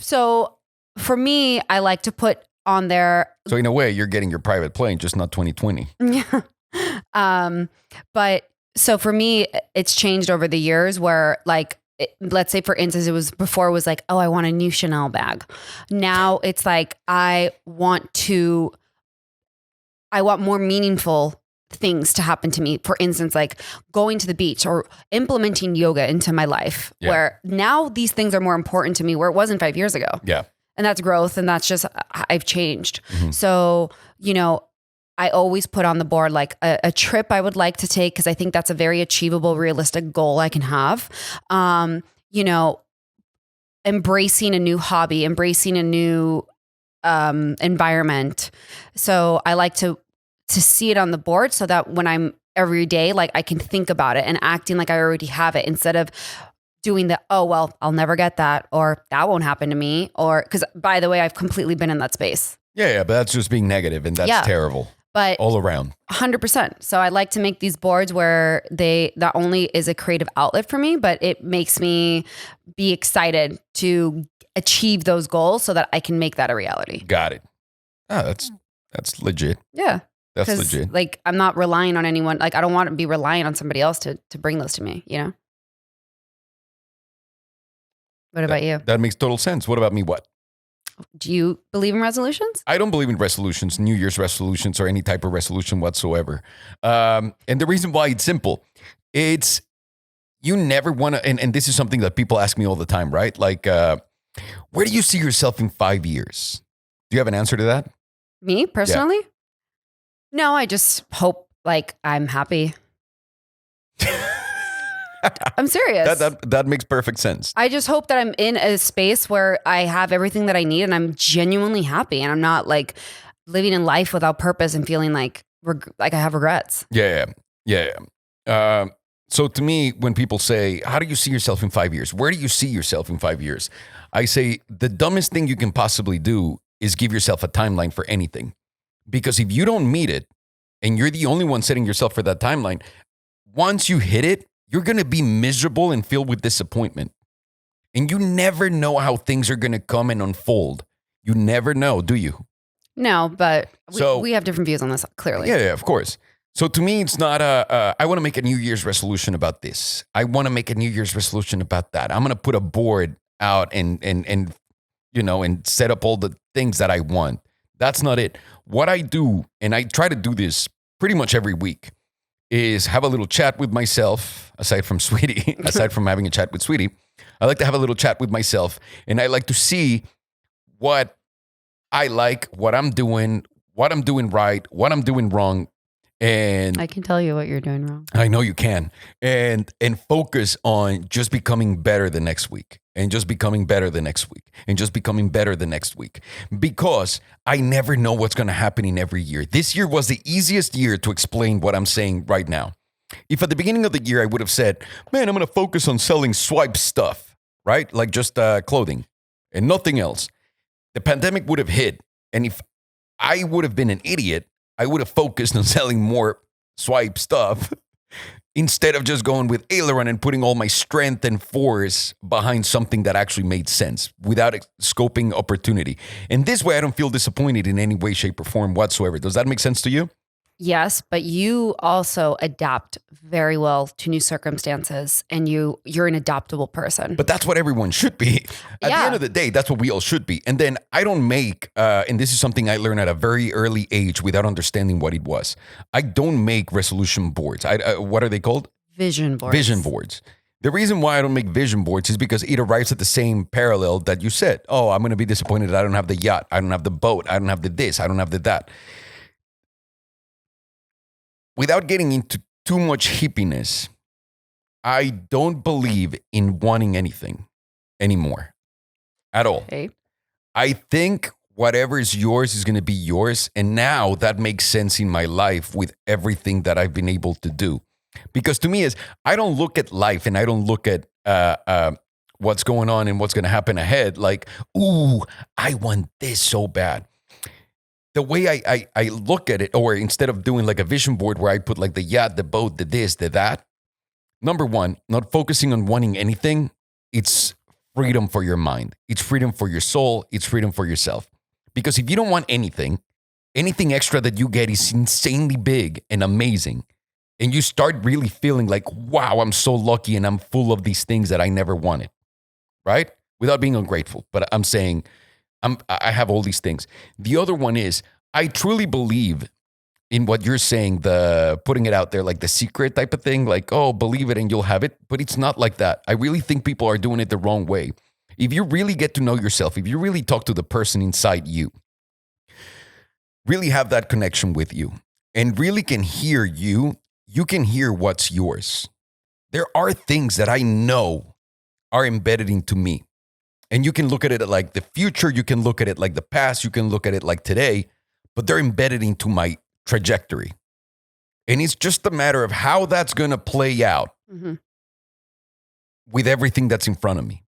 So for me, I like to put on there. So in a way, you're getting your private plane, just not 2020. Yeah. But so for me, it's changed over the years where like, let's say for instance, it was like, oh, I want a new Chanel bag. Now it's like, I want more meaningful things to happen to me. For instance, like going to the beach or implementing yoga into my life, where now these things are more important to me where it wasn't 5 years ago. Yeah. And that's growth. And that's just, I've changed. Mm-hmm. So, I always put on the board like a trip I would like to take, because I think that's a very achievable, realistic goal I can have. Embracing a new hobby, embracing a new environment. So I like to see it on the board so that when I'm every day, like I can think about it and acting like I already have it, instead of doing the, oh, well, I'll never get that, or that won't happen to me. Or, because by the way, I've completely been in that space. Yeah, but that's just being negative, and that's terrible. But all around 100%. So I like to make these boards where that only is a creative outlet for me, but it makes me be excited to achieve those goals so that I can make that a reality. Got it. Oh, that's legit. Yeah. That's legit. Like I'm not relying on anyone. Like I don't want to be relying on somebody else to bring those to me, What about you? That makes total sense. What about me? What? Do you believe in resolutions? I don't believe in resolutions, New Year's resolutions, or any type of resolution whatsoever. And the reason why it's simple, it's you never want to, and this is something that people ask me all the time, right? Like, where do you see yourself in 5 years? Do you have an answer to that? Me personally? Yeah. No, I just hope like I'm happy. I'm serious. That makes perfect sense. I just hope that I'm in a space where I have everything that I need and I'm genuinely happy, and I'm not like living in life without purpose and feeling like I have regrets. Yeah. So to me, when people say, how do you see yourself in 5 years? Where do you see yourself in 5 years? I say the dumbest thing you can possibly do is give yourself a timeline for anything. Because if you don't meet it and you're the only one setting yourself for that timeline, once you hit it, you're going to be miserable and filled with disappointment. And you never know how things are going to come and unfold. You never know, do you? No, but we have different views on this, clearly. Yeah, of course. So to me, it's not I want to make a New Year's resolution about this. I want to make a New Year's resolution about that. I'm going to put a board out and set up all the things that I want. That's not it. What I do, and I try to do this pretty much every week, is have a little chat with myself, aside from having a chat with Sweetie. I like to have a little chat with myself, and I like to see what I like, what I'm doing right, what I'm doing wrong. And I can tell you what you're doing wrong. I know you can. And focus on just becoming better the next week, and just becoming better the next week, and just becoming better the next week. Because I never know what's going to happen in every year. This year was the easiest year to explain what I'm saying right now. If at the beginning of the year I would have said, man, I'm going to focus on selling swipe stuff, right? Like just clothing and nothing else. The pandemic would have hit. And if I would have been an idiot, I would have focused on selling more swipe stuff instead of just going with Aileron and putting all my strength and force behind something that actually made sense without scoping opportunity. And this way, I don't feel disappointed in any way, shape, or form whatsoever. Does that make sense to you? Yes, but you also adapt very well to new circumstances, and you're an adaptable person. But that's what everyone should be. At the end of the day, that's what we all should be. And then I don't make, and this is something I learned at a very early age without understanding what it was. I don't make resolution boards. What are they called? Vision boards. Vision boards. The reason why I don't make vision boards is because it arrives at the same parallel that you said. Oh, I'm going to be disappointed that I don't have the yacht. I don't have the boat. I don't have the this. I don't have the that. Without getting into too much hippiness, I don't believe in wanting anything anymore at all. Okay. I think whatever is yours is going to be yours. And now that makes sense in my life with everything that I've been able to do. Because to me is, I don't look at life and I don't look at what's going on and what's going to happen ahead like, ooh, I want this so bad. The way I look at it, or instead of doing like a vision board where I put like the yacht, the boat, the this, the that, number one, not focusing on wanting anything. It's freedom for your mind. It's freedom for your soul. It's freedom for yourself. Because if you don't want anything extra that you get is insanely big and amazing. And you start really feeling like, wow, I'm so lucky and I'm full of these things that I never wanted, right? Without being ungrateful. But I'm saying I have all these things. The other one is, I truly believe in what you're saying, the putting it out there, like the secret type of thing, like, oh, believe it and you'll have it. But it's not like that. I really think people are doing it the wrong way. If you really get to know yourself, if you really talk to the person inside you, really have that connection with you and really can hear you, you can hear what's yours. There are things that I know are embedded into me. And you can look at it like the future, you can look at it like the past, you can look at it like today, but they're embedded into my trajectory. And it's just a matter of how that's going to play out with everything that's in front of me.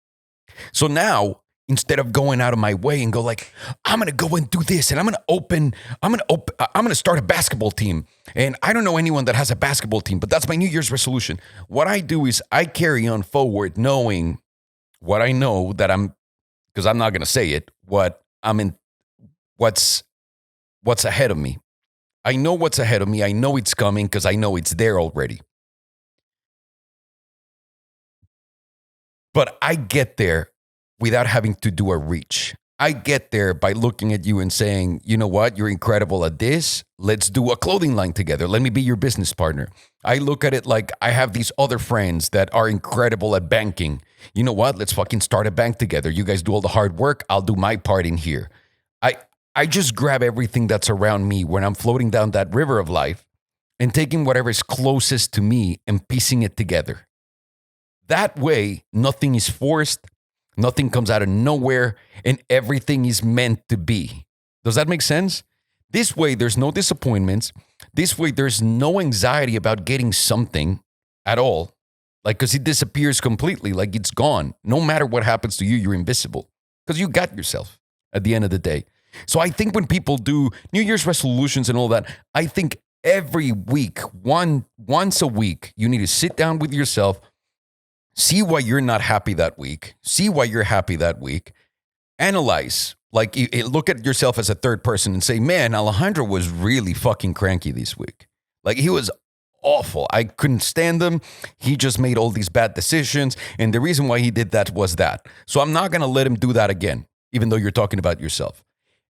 So now, instead of going out of my way and go like, I'm going to go and do this and I'm going to start a basketball team. And I don't know anyone that has a basketball team, but that's my New Year's resolution. What I do is I carry on forward knowing what I know that because I'm not going to say it, what's ahead of me. I know what's ahead of me. I know it's coming because I know it's there already. But I get there without having to do a reach. I get there by looking at you and saying, you know what, you're incredible at this. Let's do a clothing line together. Let me be your business partner. I look at it like I have these other friends that are incredible at banking. You know what, let's fucking start a bank together. You guys do all the hard work. I'll do my part in here. I just grab everything that's around me when I'm floating down that river of life and taking whatever is closest to me and piecing it together. That way, nothing is forced. Nothing comes out of nowhere, and everything is meant to be. Does that make sense? This way, there's no disappointments. This way, there's no anxiety about getting something at all. Like, because it disappears completely, like it's gone. No matter what happens to you, you're invisible because you got yourself at the end of the day. So I think when people do New Year's resolutions and all that, I think every week, once a week, you need to sit down with yourself, see why you're not happy that week. See why you're happy that week. Analyze. Like, look at yourself as a third person and say, man, Alejandro was really fucking cranky this week. Like, he was awful. I couldn't stand him. He just made all these bad decisions. And the reason why he did that was that. So I'm not going to let him do that again, even though you're talking about yourself.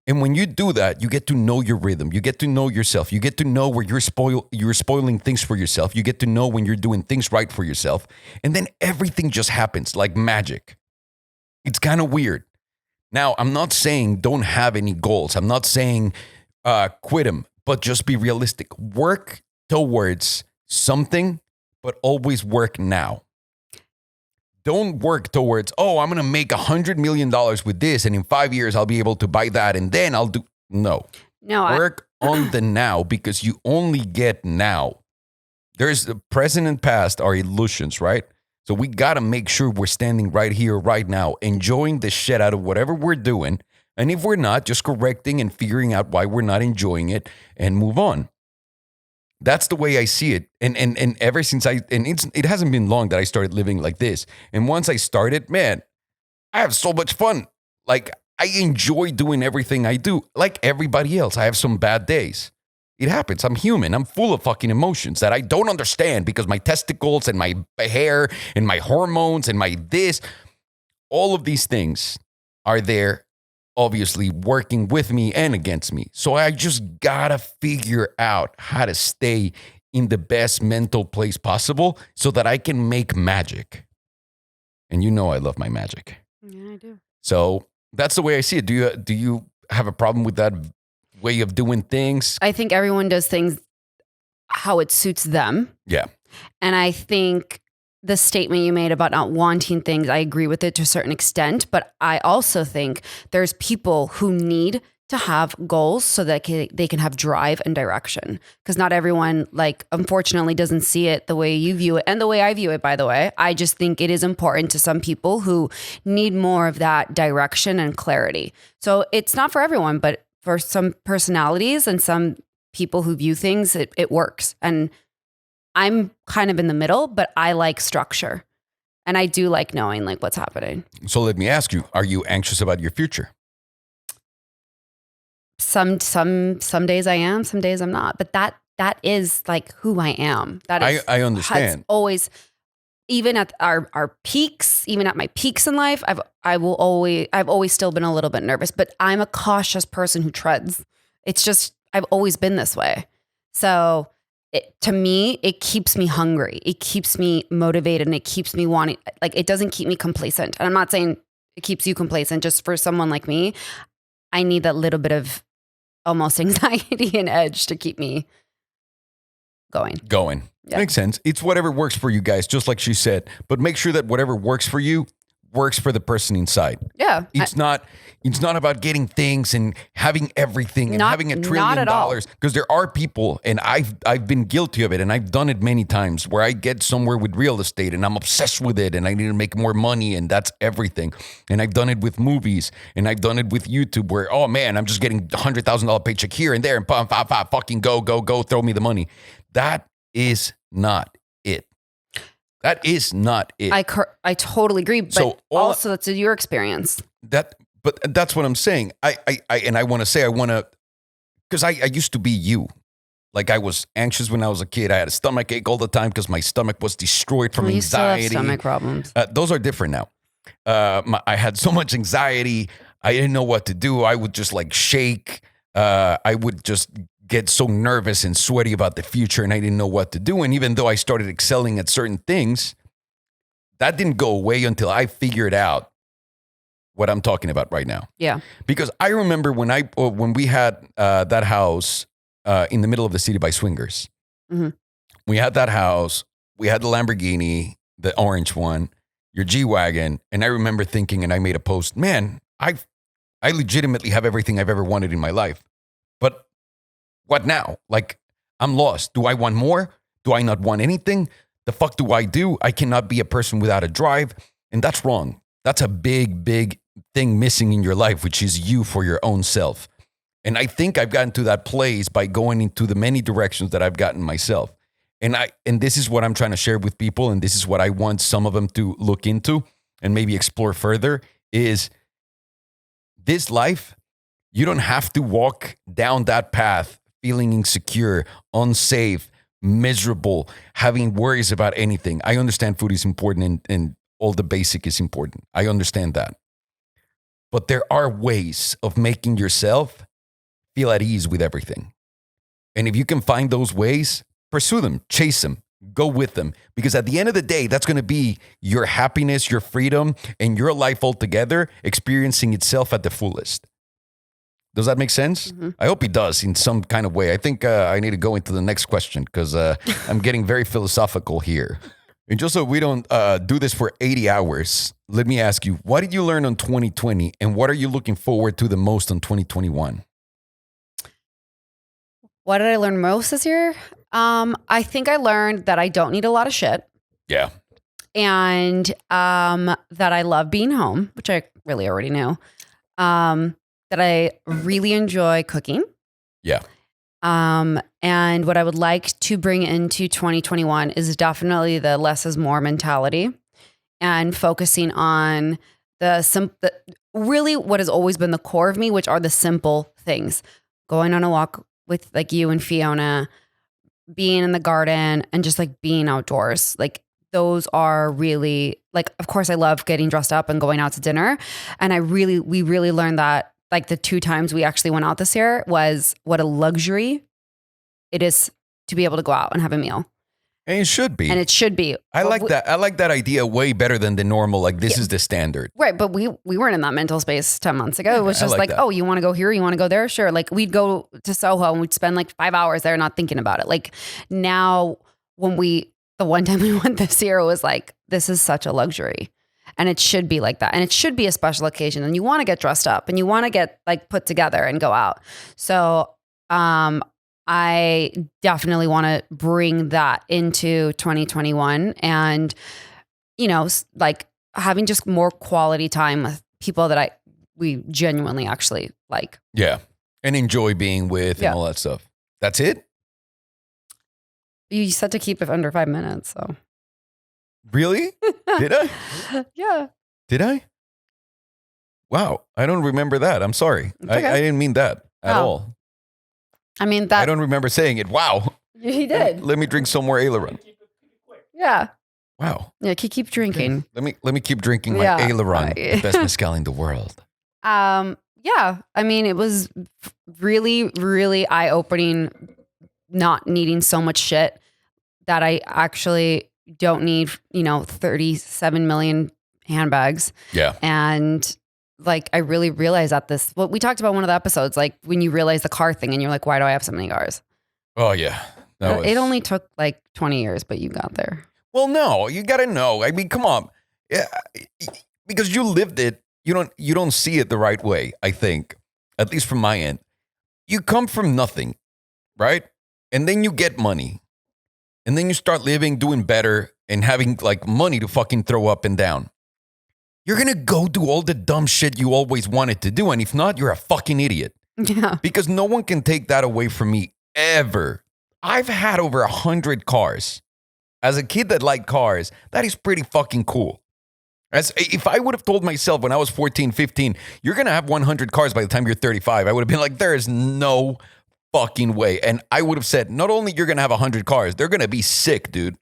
And when you do that, you get to know your rhythm. You get to know yourself. You get to know where you're spoiling things for yourself. You get to know when you're doing things right for yourself. And then everything just happens like magic. It's kind of weird. Now, I'm not saying don't have any goals. I'm not saying quit them, but just be realistic. Work towards something, but always work now. Don't work towards, oh, I'm going to make $100 million with this, and in 5 years, I'll be able to buy that, and then I'll do. No. Work on the now, because you only get now. There's the present and past are illusions, right? So we got to make sure we're standing right here, right now, enjoying the shit out of whatever we're doing. And if we're not, just correcting and figuring out why we're not enjoying it and move on. That's the way I see it. And ever since it hasn't been long that I started living like this. And once I started, man, I have so much fun. Like, I enjoy doing everything I do. Like everybody else, I have some bad days. It happens. I'm human. I'm full of fucking emotions that I don't understand because my testicles and my hair and my hormones and my this, all of these things are there, obviously working with me and against me. So I just gotta figure out how to stay in the best mental place possible so that I can make magic. And you know I love my magic. Yeah, I do. So that's the way I see it. Do you have a problem with that way of doing things? I think everyone does things how it suits them. Yeah. And I think the statement you made about not wanting things, I agree with it to a certain extent, but I also think there's people who need to have goals so that they can have drive and direction. Because not everyone, like, unfortunately doesn't see it the way you view it and the way I view it, by the way. I just think it is important to some people who need more of that direction and clarity. So it's not for everyone, but for some personalities and some people who view things, it works. And I'm kind of in the middle, but I like structure. And I do like knowing like what's happening. So let me ask you, are you anxious about your future? Some days I am, some days I'm not. But that is like who I am. That is I understand. It's always, even at our peaks, even at my peaks in life, I've always still been a little bit nervous, but I'm a cautious person who treads. It's just, I've always been this way. So to me, it keeps me hungry. It keeps me motivated and it keeps me wanting, like, it doesn't keep me complacent. And I'm not saying it keeps you complacent. Just for someone like me, I need that little bit of almost anxiety and edge to keep me going. Yeah. Makes sense. It's whatever works for you guys, just like she said. But make sure that whatever works for you works for the person inside. Yeah. It's not about getting things and having everything and having $1 trillion. Because there are people, and I've been guilty of it, and I've done it many times, where I get somewhere with real estate and I'm obsessed with it and I need to make more money and that's everything. And I've done it with movies and I've done it with YouTube where, oh man, I'm just getting $100,000 paycheck here and there and fucking go, throw me the money. That is not it. That is not it. I totally agree. But so also that's your experience. But that's what I'm saying. I want to, because I used to be you. Like, I was anxious when I was a kid. I had a stomach ache all the time because my stomach was destroyed from anxiety. You still have stomach problems. Those are different now. I had so much anxiety. I didn't know what to do. I would just like shake. I would just get so nervous and sweaty about the future, and I didn't know what to do. And even though I started excelling at certain things, that didn't go away until I figured out what I'm talking about right now. Yeah. Because I remember when we had that house in the middle of the city by Swingers. Mm-hmm. We had that house. We had the Lamborghini, the orange one, your G-Wagon. And I remember thinking, and I made a post, man, I legitimately have everything I've ever wanted in my life. But what now? Like, I'm lost. Do I want more? Do I not want anything? The fuck do I do? I cannot be a person without a drive. And that's wrong. That's a big, big thing missing in your life, which is you for your own self. And I think I've gotten to that place by going into the many directions that I've gotten myself. And this is what I'm trying to share with people. And this is what I want some of them to look into and maybe explore further is this life. You don't have to walk down that path feeling insecure, unsafe, miserable, having worries about anything. I understand food is important and all the basic is important. I understand that. But there are ways of making yourself feel at ease with everything. And if you can find those ways, pursue them, chase them, go with them. Because at the end of the day, that's going to be your happiness, your freedom, and your life altogether experiencing itself at the fullest. Does that make sense? Mm-hmm. I hope it does in some kind of way. I think I need to go into the next question because I'm getting very philosophical here. And just so we don't do this for 80 hours, let me ask you, what did you learn on 2020 and what are you looking forward to the most on 2021? What did I learn most this year? I think I learned that I don't need a lot of shit. Yeah. And that I love being home, which I really already knew. That I really enjoy cooking. Yeah. And what I would like to bring into 2021 is definitely the less is more mentality and focusing on really what has always been the core of me, which are the simple things. Going on a walk with like you and Fiona, being in the garden and just like being outdoors. Like those are really like, of course I love getting dressed up and going out to dinner. And we really learned that like the 2 times we actually went out this year was what a luxury it is to be able to go out and have a meal. And it should be. And it should be. I like that. I like that idea way better than the normal, like this is the standard. Right. But we weren't in that mental space 10 months ago. It was just like oh, you want to go here? You want to go there? Sure. Like we'd go to Soho and we'd spend like 5 hours there not thinking about it. Like now when we the one time we went this year, it was like, this is such a luxury. And it should be like that. And it should be a special occasion. And you want to get dressed up and you want to get like put together and go out. So I definitely want to bring that into 2021 and, you know, like having just more quality time with people that we genuinely actually like. Yeah. And enjoy being with and all that stuff. That's it? You said to keep it under 5 minutes. So really? Did I? Yeah. Did I? Wow. I don't remember that. I'm sorry. Okay. I didn't mean that at all. I mean, I don't remember saying it. Wow. He did. Let me drink some more Aileron. Yeah. Wow. Yeah. Keep drinking. Let me keep drinking my Aileron, the best mezcal in the world. Yeah. I mean, it was really, really eye-opening not needing so much shit that I actually don't need, 37 million handbags. Yeah. And like, I really realized that what we talked about one of the episodes, like when you realize the car thing and you're like, why do I have so many cars? Oh yeah. It only took like 20 years, but you got there. Well, no, you got to know. I mean, come on. Yeah, because you lived it. You don't see it the right way, I think, at least from my end. You come from nothing, right? And then you get money. And then you start living, doing better, and having like money to fucking throw up and down. You're going to go do all the dumb shit you always wanted to do. And if not, you're a fucking idiot. Yeah. Because no one can take that away from me ever. I've had over 100 cars. As a kid that liked cars, that is pretty fucking cool. If I would have told myself when I was 14, 15, you're going to have 100 cars by the time you're 35, I would have been like, there is no fucking way. And I would have said, not only you're going to have 100 cars, they're going to be sick, dude.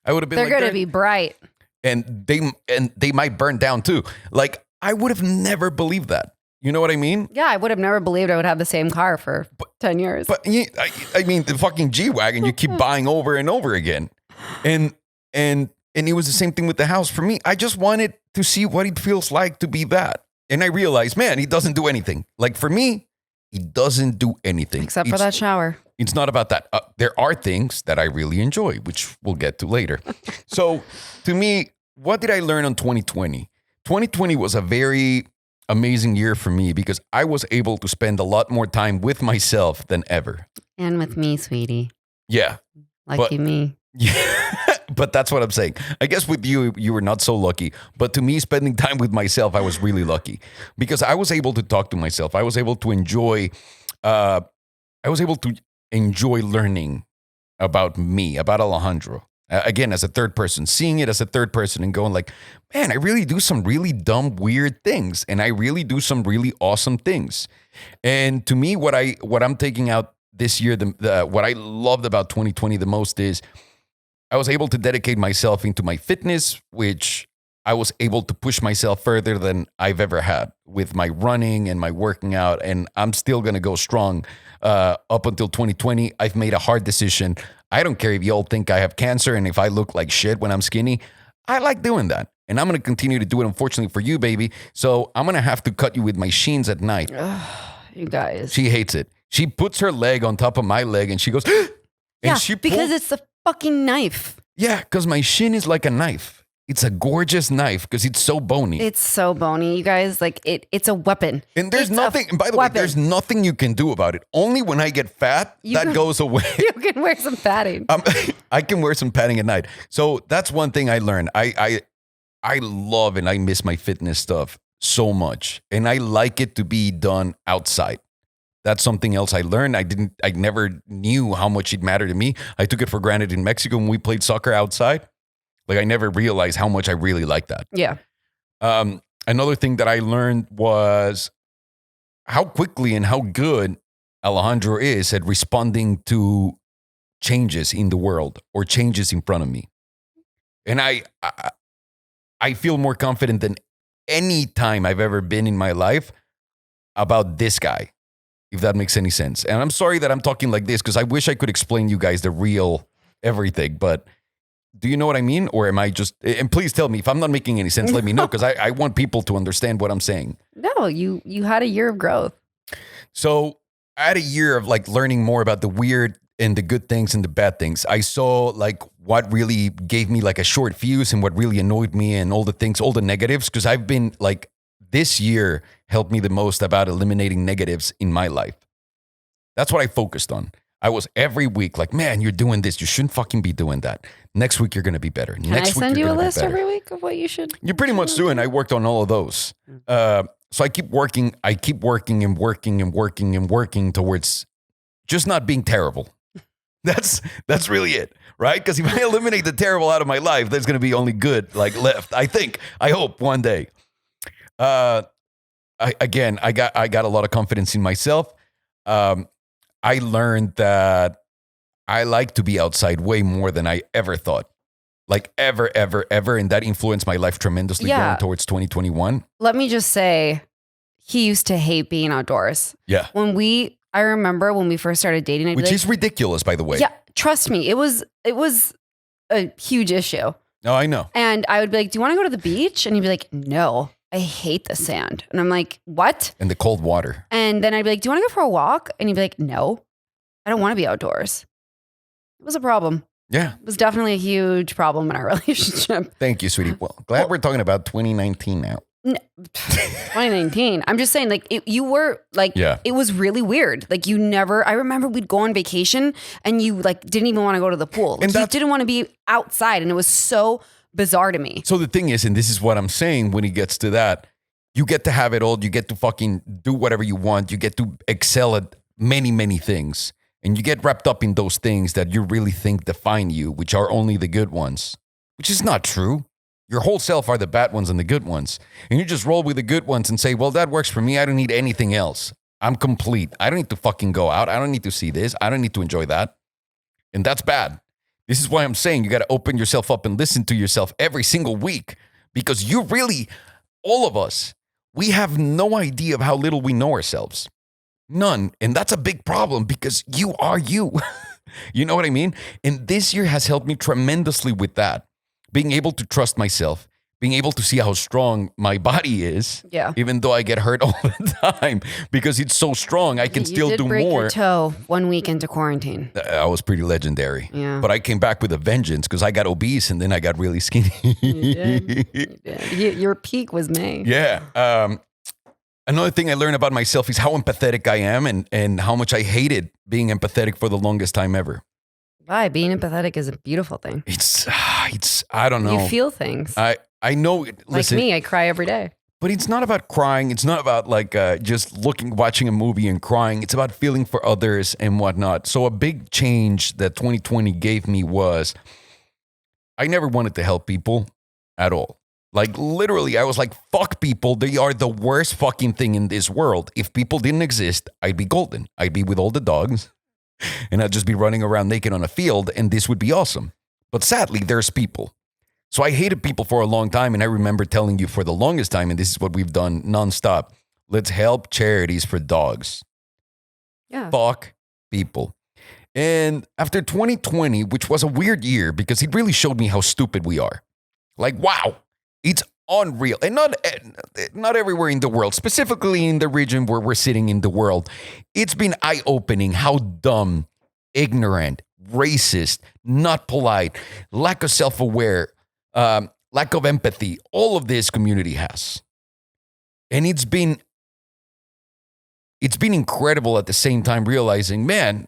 I would have been they're going to be bright. And they might burn down too. Like, I would have never believed that. You know what I mean? Yeah, I would have never believed I would have the same car for 10 years. But I mean, the fucking G-Wagon, you keep buying over and over again. And it was the same thing with the house. For me, I just wanted to see what it feels like to be that. And I realized, man, he doesn't do anything. Like for me, he doesn't do anything. Except for that shower. It's not about that. There are things that I really enjoy, which we'll get to later. So to me, what did I learn on 2020? 2020 was a very amazing year for me because I was able to spend a lot more time with myself than ever. And with me, sweetie. Yeah. Lucky me. Yeah. But that's what I'm saying. I guess with you, you were not so lucky. But to me, spending time with myself, I was really lucky because I was able to talk to myself. I was able to enjoy learning about me, about Alejandro. Again, as a third person, seeing it as a third person and going like, man, I really do some really dumb, weird things. And I really do some really awesome things. And to me, what I'm taking out this year, what I loved about 2020 the most is I was able to dedicate myself into my fitness, which I was able to push myself further than I've ever had with my running and my working out. And I'm still going to go strong up until 2020. I've made a hard decision. I don't care if you all think I have cancer and if I look like shit when I'm skinny. I like doing that. And I'm going to continue to do it, unfortunately, for you, baby. So I'm going to have to cut you with my sheens at night. You guys. She hates it. She puts her leg on top of my leg and she goes, and yeah, she because it's a fucking knife. Yeah, because my shin is like a knife. It's a gorgeous knife because it's so bony. It's so bony, you guys. Like it's a weapon. And there's nothing, and by the way, there's nothing you can do about it. Only when I get fat, that goes away. You can wear some padding. I can wear some padding at night. So that's one thing I learned. I love and I miss my fitness stuff so much. And I like it to be done outside. That's something else I learned. I never knew how much it mattered to me. I took it for granted in Mexico when we played soccer outside. Like I never realized how much I really like that. Yeah. Another thing that I learned was how quickly and how good Alejandro is at responding to changes in the world or changes in front of me. And I feel more confident than any time I've ever been in my life about this guy, if that makes any sense. And I'm sorry that I'm talking like this because I wish I could explain you guys the real everything, but do you know what I mean? Or am I just, and please tell me if I'm not making any sense, let me know because I want people to understand what I'm saying. No, you had a year of growth. So I had a year of like learning more about the weird and the good things and the bad things. I saw like what really gave me like a short fuse and what really annoyed me and all the things, all the negatives. Because I've been like, this year helped me the most about eliminating negatives in my life. That's what I focused on. I was every week like, man, you're doing this. You shouldn't fucking be doing that. Next week, you're going to be better. Can I send you a list every week of what you should? You're pretty much doing. I worked on all of those. So I keep working. I keep working and working and working and working towards just not being terrible. That's really it, right? Because if I eliminate the terrible out of my life, there's going to be only good like left. I hope one day. I got a lot of confidence in myself. I learned that I like to be outside way more than I ever thought. Like ever. And that influenced my life tremendously going towards 2021. Let me just say, he used to hate being outdoors. Yeah. I remember when we first started dating. Which is ridiculous, by the way. Yeah, trust me. It was a huge issue. No, I know. And I would be like, do you want to go to the beach? And he'd be like, no, I hate the sand. And I'm like, what? And the cold water. And then I'd be like, do you want to go for a walk? And he'd be like, no, I don't want to be outdoors. It was a problem. Yeah. It was definitely a huge problem in our relationship. Thank you, sweetie. Well, glad we're talking about 2019 now. 2019. I'm just saying, like, you were like, it was really weird. Like, I remember we'd go on vacation and you like didn't even want to go to the pool. Like, you didn't want to be outside. And it was so bizarre to me. So the thing is, and this is what I'm saying when it gets to that, you get to have it all. You get to fucking do whatever you want. You get to excel at many, many things. And you get wrapped up in those things that you really think define you, which are only the good ones, which is not true. Your whole self are the bad ones and the good ones. And you just roll with the good ones and say, well, that works for me. I don't need anything else. I'm complete. I don't need to fucking go out. I don't need to see this. I don't need to enjoy that. And that's bad. This is why I'm saying you got to open yourself up and listen to yourself every single week, because you really, all of us, we have no idea of how little we know ourselves. None. And that's a big problem because you are you. You know what I mean? And this year has helped me tremendously with that. Being able to trust myself, being able to see how strong my body is, even though I get hurt all the time because it's so strong, I can still do more. You did break your toe 1 week into quarantine. I was pretty legendary. Yeah. But I came back with a vengeance because I got obese and then I got really skinny. You did. Your peak was May. Yeah. Another thing I learned about myself is how empathetic I am and how much I hated being empathetic for the longest time ever. Why? Being empathetic is a beautiful thing. It's I don't know. You feel things. I know. Listen, like me, I cry every day. But it's not about crying. It's not about like just watching a movie and crying. It's about feeling for others and whatnot. So a big change that 2020 gave me was I never wanted to help people at all. Like literally, I was like, fuck people. They are the worst fucking thing in this world. If people didn't exist, I'd be golden. I'd be with all the dogs. And I'd just be running around naked on a field, and this would be awesome. But sadly, there's people. So I hated people for a long time, and I remember telling you for the longest time, and this is what we've done nonstop, let's help charities for dogs. Yeah. Fuck people. And after 2020, which was a weird year because it really showed me how stupid we are. Like, wow, it's unreal. And not everywhere in the world, specifically in the region where we're sitting in the world. It's been eye-opening how dumb, ignorant, racist, not polite, lack of self-aware, lack of empathy, all of this community has. And it's been incredible at the same time realizing, man,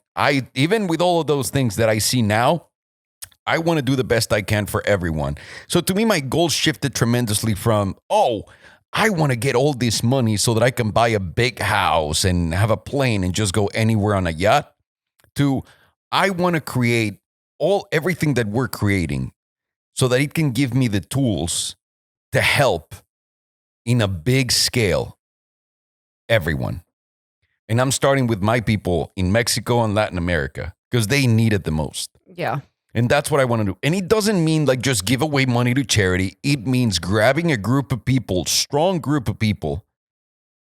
even with all of those things that I see now, I want to do the best I can for everyone. So to me, my goals shifted tremendously from, I want to get all this money so that I can buy a big house and have a plane and just go anywhere on a yacht, to I want to create everything that we're creating so that it can give me the tools to help in a big scale everyone. And I'm starting with my people in Mexico and Latin America because they need it the most. Yeah. And that's what I want to do. And it doesn't mean like just give away money to charity. It means grabbing a group of people, strong group of people,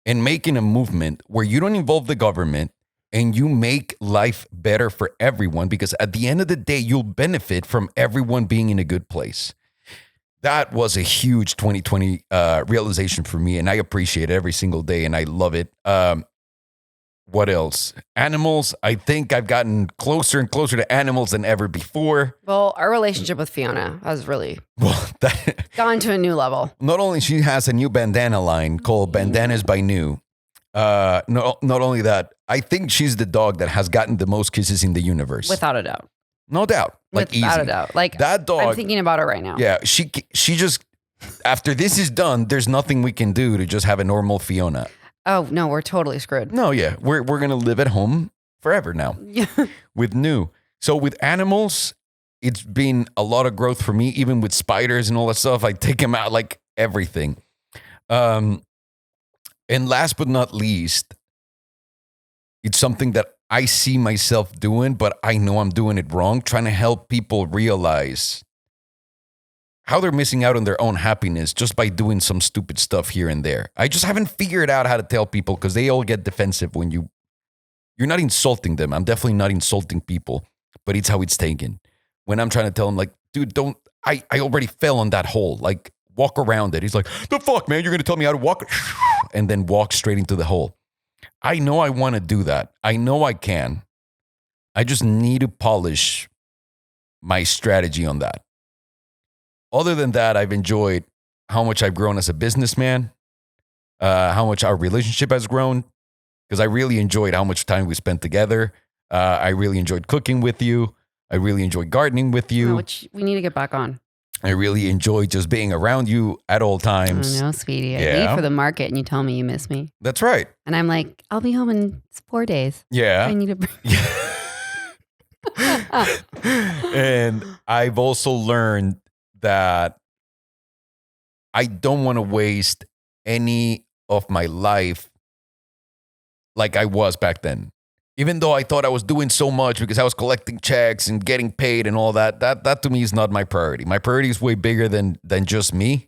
and making a movement where you don't involve the government and you make life better for everyone, because at the end of the day, you'll benefit from everyone being in a good place. That was a huge 2020 realization for me, and I appreciate it every single day, and I love it. What else? Animals. I think I've gotten closer and closer to animals than ever before. Well, our relationship with Fiona has really Well, that, gone to a new level. not only she has a new bandana line called Bandanas by New. Not only that, I think she's the dog that has gotten the most kisses in the universe. Without a doubt. No doubt. Like Without easy. a doubt. Like That dog. I'm thinking about it right now. Yeah, she just, after this is done, there's nothing we can do to just have a normal Fiona. Oh no, we're totally screwed. No, yeah, we're gonna live at home forever now Yeah. with New. So with animals, it's been a lot of growth for me, even with spiders and all that stuff. I take them out like everything. And last but not least, it's something that I see myself doing, but I know I'm doing it wrong, trying to help people realize how they're missing out on their own happiness just by doing some stupid stuff here and there. I just haven't figured out how to tell people because they all get defensive when you're not insulting them. I'm definitely not insulting people, but it's how it's taken. When I'm trying to tell them, like, dude, don't, I already fell on that hole. Like, walk around it. He's like, the fuck, man, you're going to tell me how to walk? And then walk straight into the hole. I know I want to do that. I know I can. I just need to polish my strategy on that. Other than that, I've enjoyed how much I've grown as a businessman, how much our relationship has grown, because I really enjoyed how much time we spent together. I really enjoyed cooking with you. I really enjoyed gardening with you. Which we need to get back on. I really enjoyed just being around you at all times. I know, sweetie. I Yeah. leave for the market and you tell me you miss me. That's right. And I'm like, I'll be home in 4 days. Yeah. I need a break. And I've also learned that I don't want to waste any of my life like I was back then. Even though I thought I was doing so much because I was collecting checks and getting paid and all that, that to me is not my priority. My priority is way bigger than just me.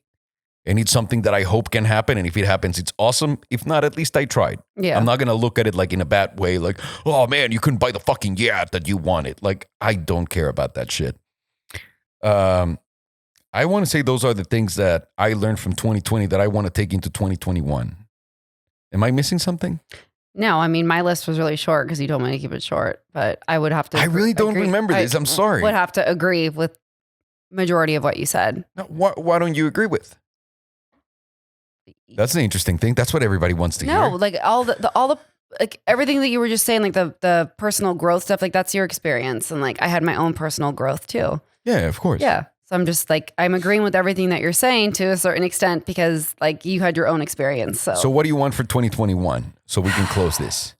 And it's something that I hope can happen. And if it happens, it's awesome. If not, at least I tried. Yeah. I'm not going to look at it like in a bad way, like, oh man, you couldn't buy the fucking yacht that you wanted. Like, I don't care about that shit. I want to say those are the things that I learned from 2020 that I want to take into 2021. Am I missing something? No, I mean, my list was really short because you told me to keep it short, but I would have to. I really don't agree. remember this. I'm sorry. Would have to agree with majority of what you said. No, why don't you agree with? That's an interesting thing. That's what everybody wants to hear. No, like all the like everything that you were just saying, like the personal growth stuff, like that's your experience, and like I had my own personal growth too. Yeah, of course. Yeah. So I'm just like, I'm agreeing with everything that you're saying to a certain extent because like you had your own experience. So what do you want for 2021 so we can close this?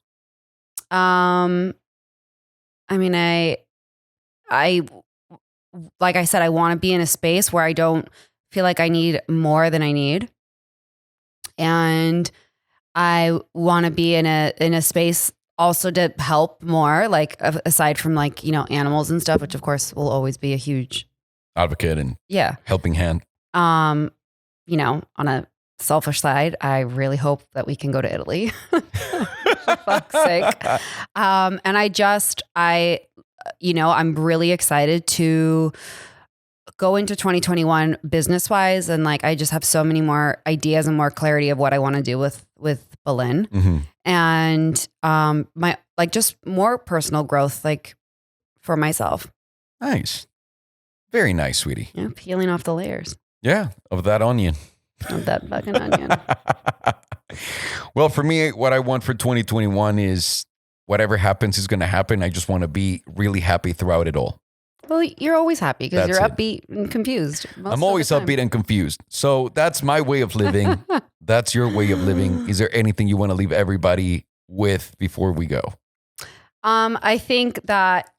I mean, I like I said, I want to be in a space where I don't feel like I need more than I need. And I want to be in a space also to help more, like aside from like, you know, animals and stuff, which of course will always be a huge Advocate and helping hand. You know, on a selfish side, I really hope that we can go to Italy. For fuck's sake. And you know, I'm really excited to go into 2021 business wise. And like, I just have so many more ideas and more clarity of what I want to do with Boleyn. Mm-hmm. And my like just more personal growth, like for myself. Nice. Very nice, sweetie. Yeah, peeling off the layers Yeah, of that onion. of that fucking onion. Well, for me, what I want for 2021 is whatever happens is going to happen. I just want to be really happy throughout it all. Well, you're always happy because you're That's upbeat and confused. I'm always upbeat and confused. So that's my way of living. That's your way of living. Is there anything you want to leave everybody with before we go? I think that,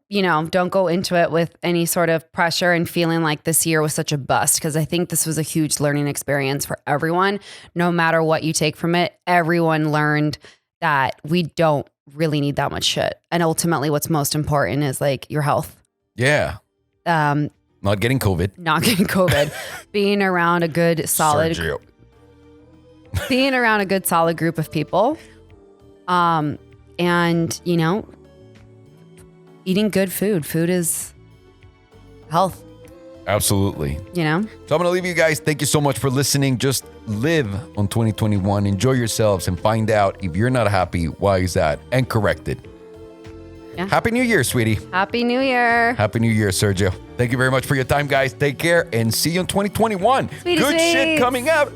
you know, don't go into it with any sort of pressure and feeling like this year was such a bust, because I think this was a huge learning experience for everyone. No matter what you take from it, everyone learned that we don't really need that much shit. And ultimately what's most important is like your health. Yeah. Not getting COVID. Not getting COVID, being around a good solid, Sergio. being around a good solid group of people. And you know, eating good food. Food is health. Absolutely. You know? So I'm going to leave you guys. Thank you so much for listening. Just live on 2021, enjoy yourselves, and find out if you're not happy, why is that, and correct it. Yeah. Happy New Year, sweetie. Happy New Year. Happy New Year, Sergio. Thank you very much for your time, guys. Take care and see you in 2021. Sweetie Good shit sweets. coming up.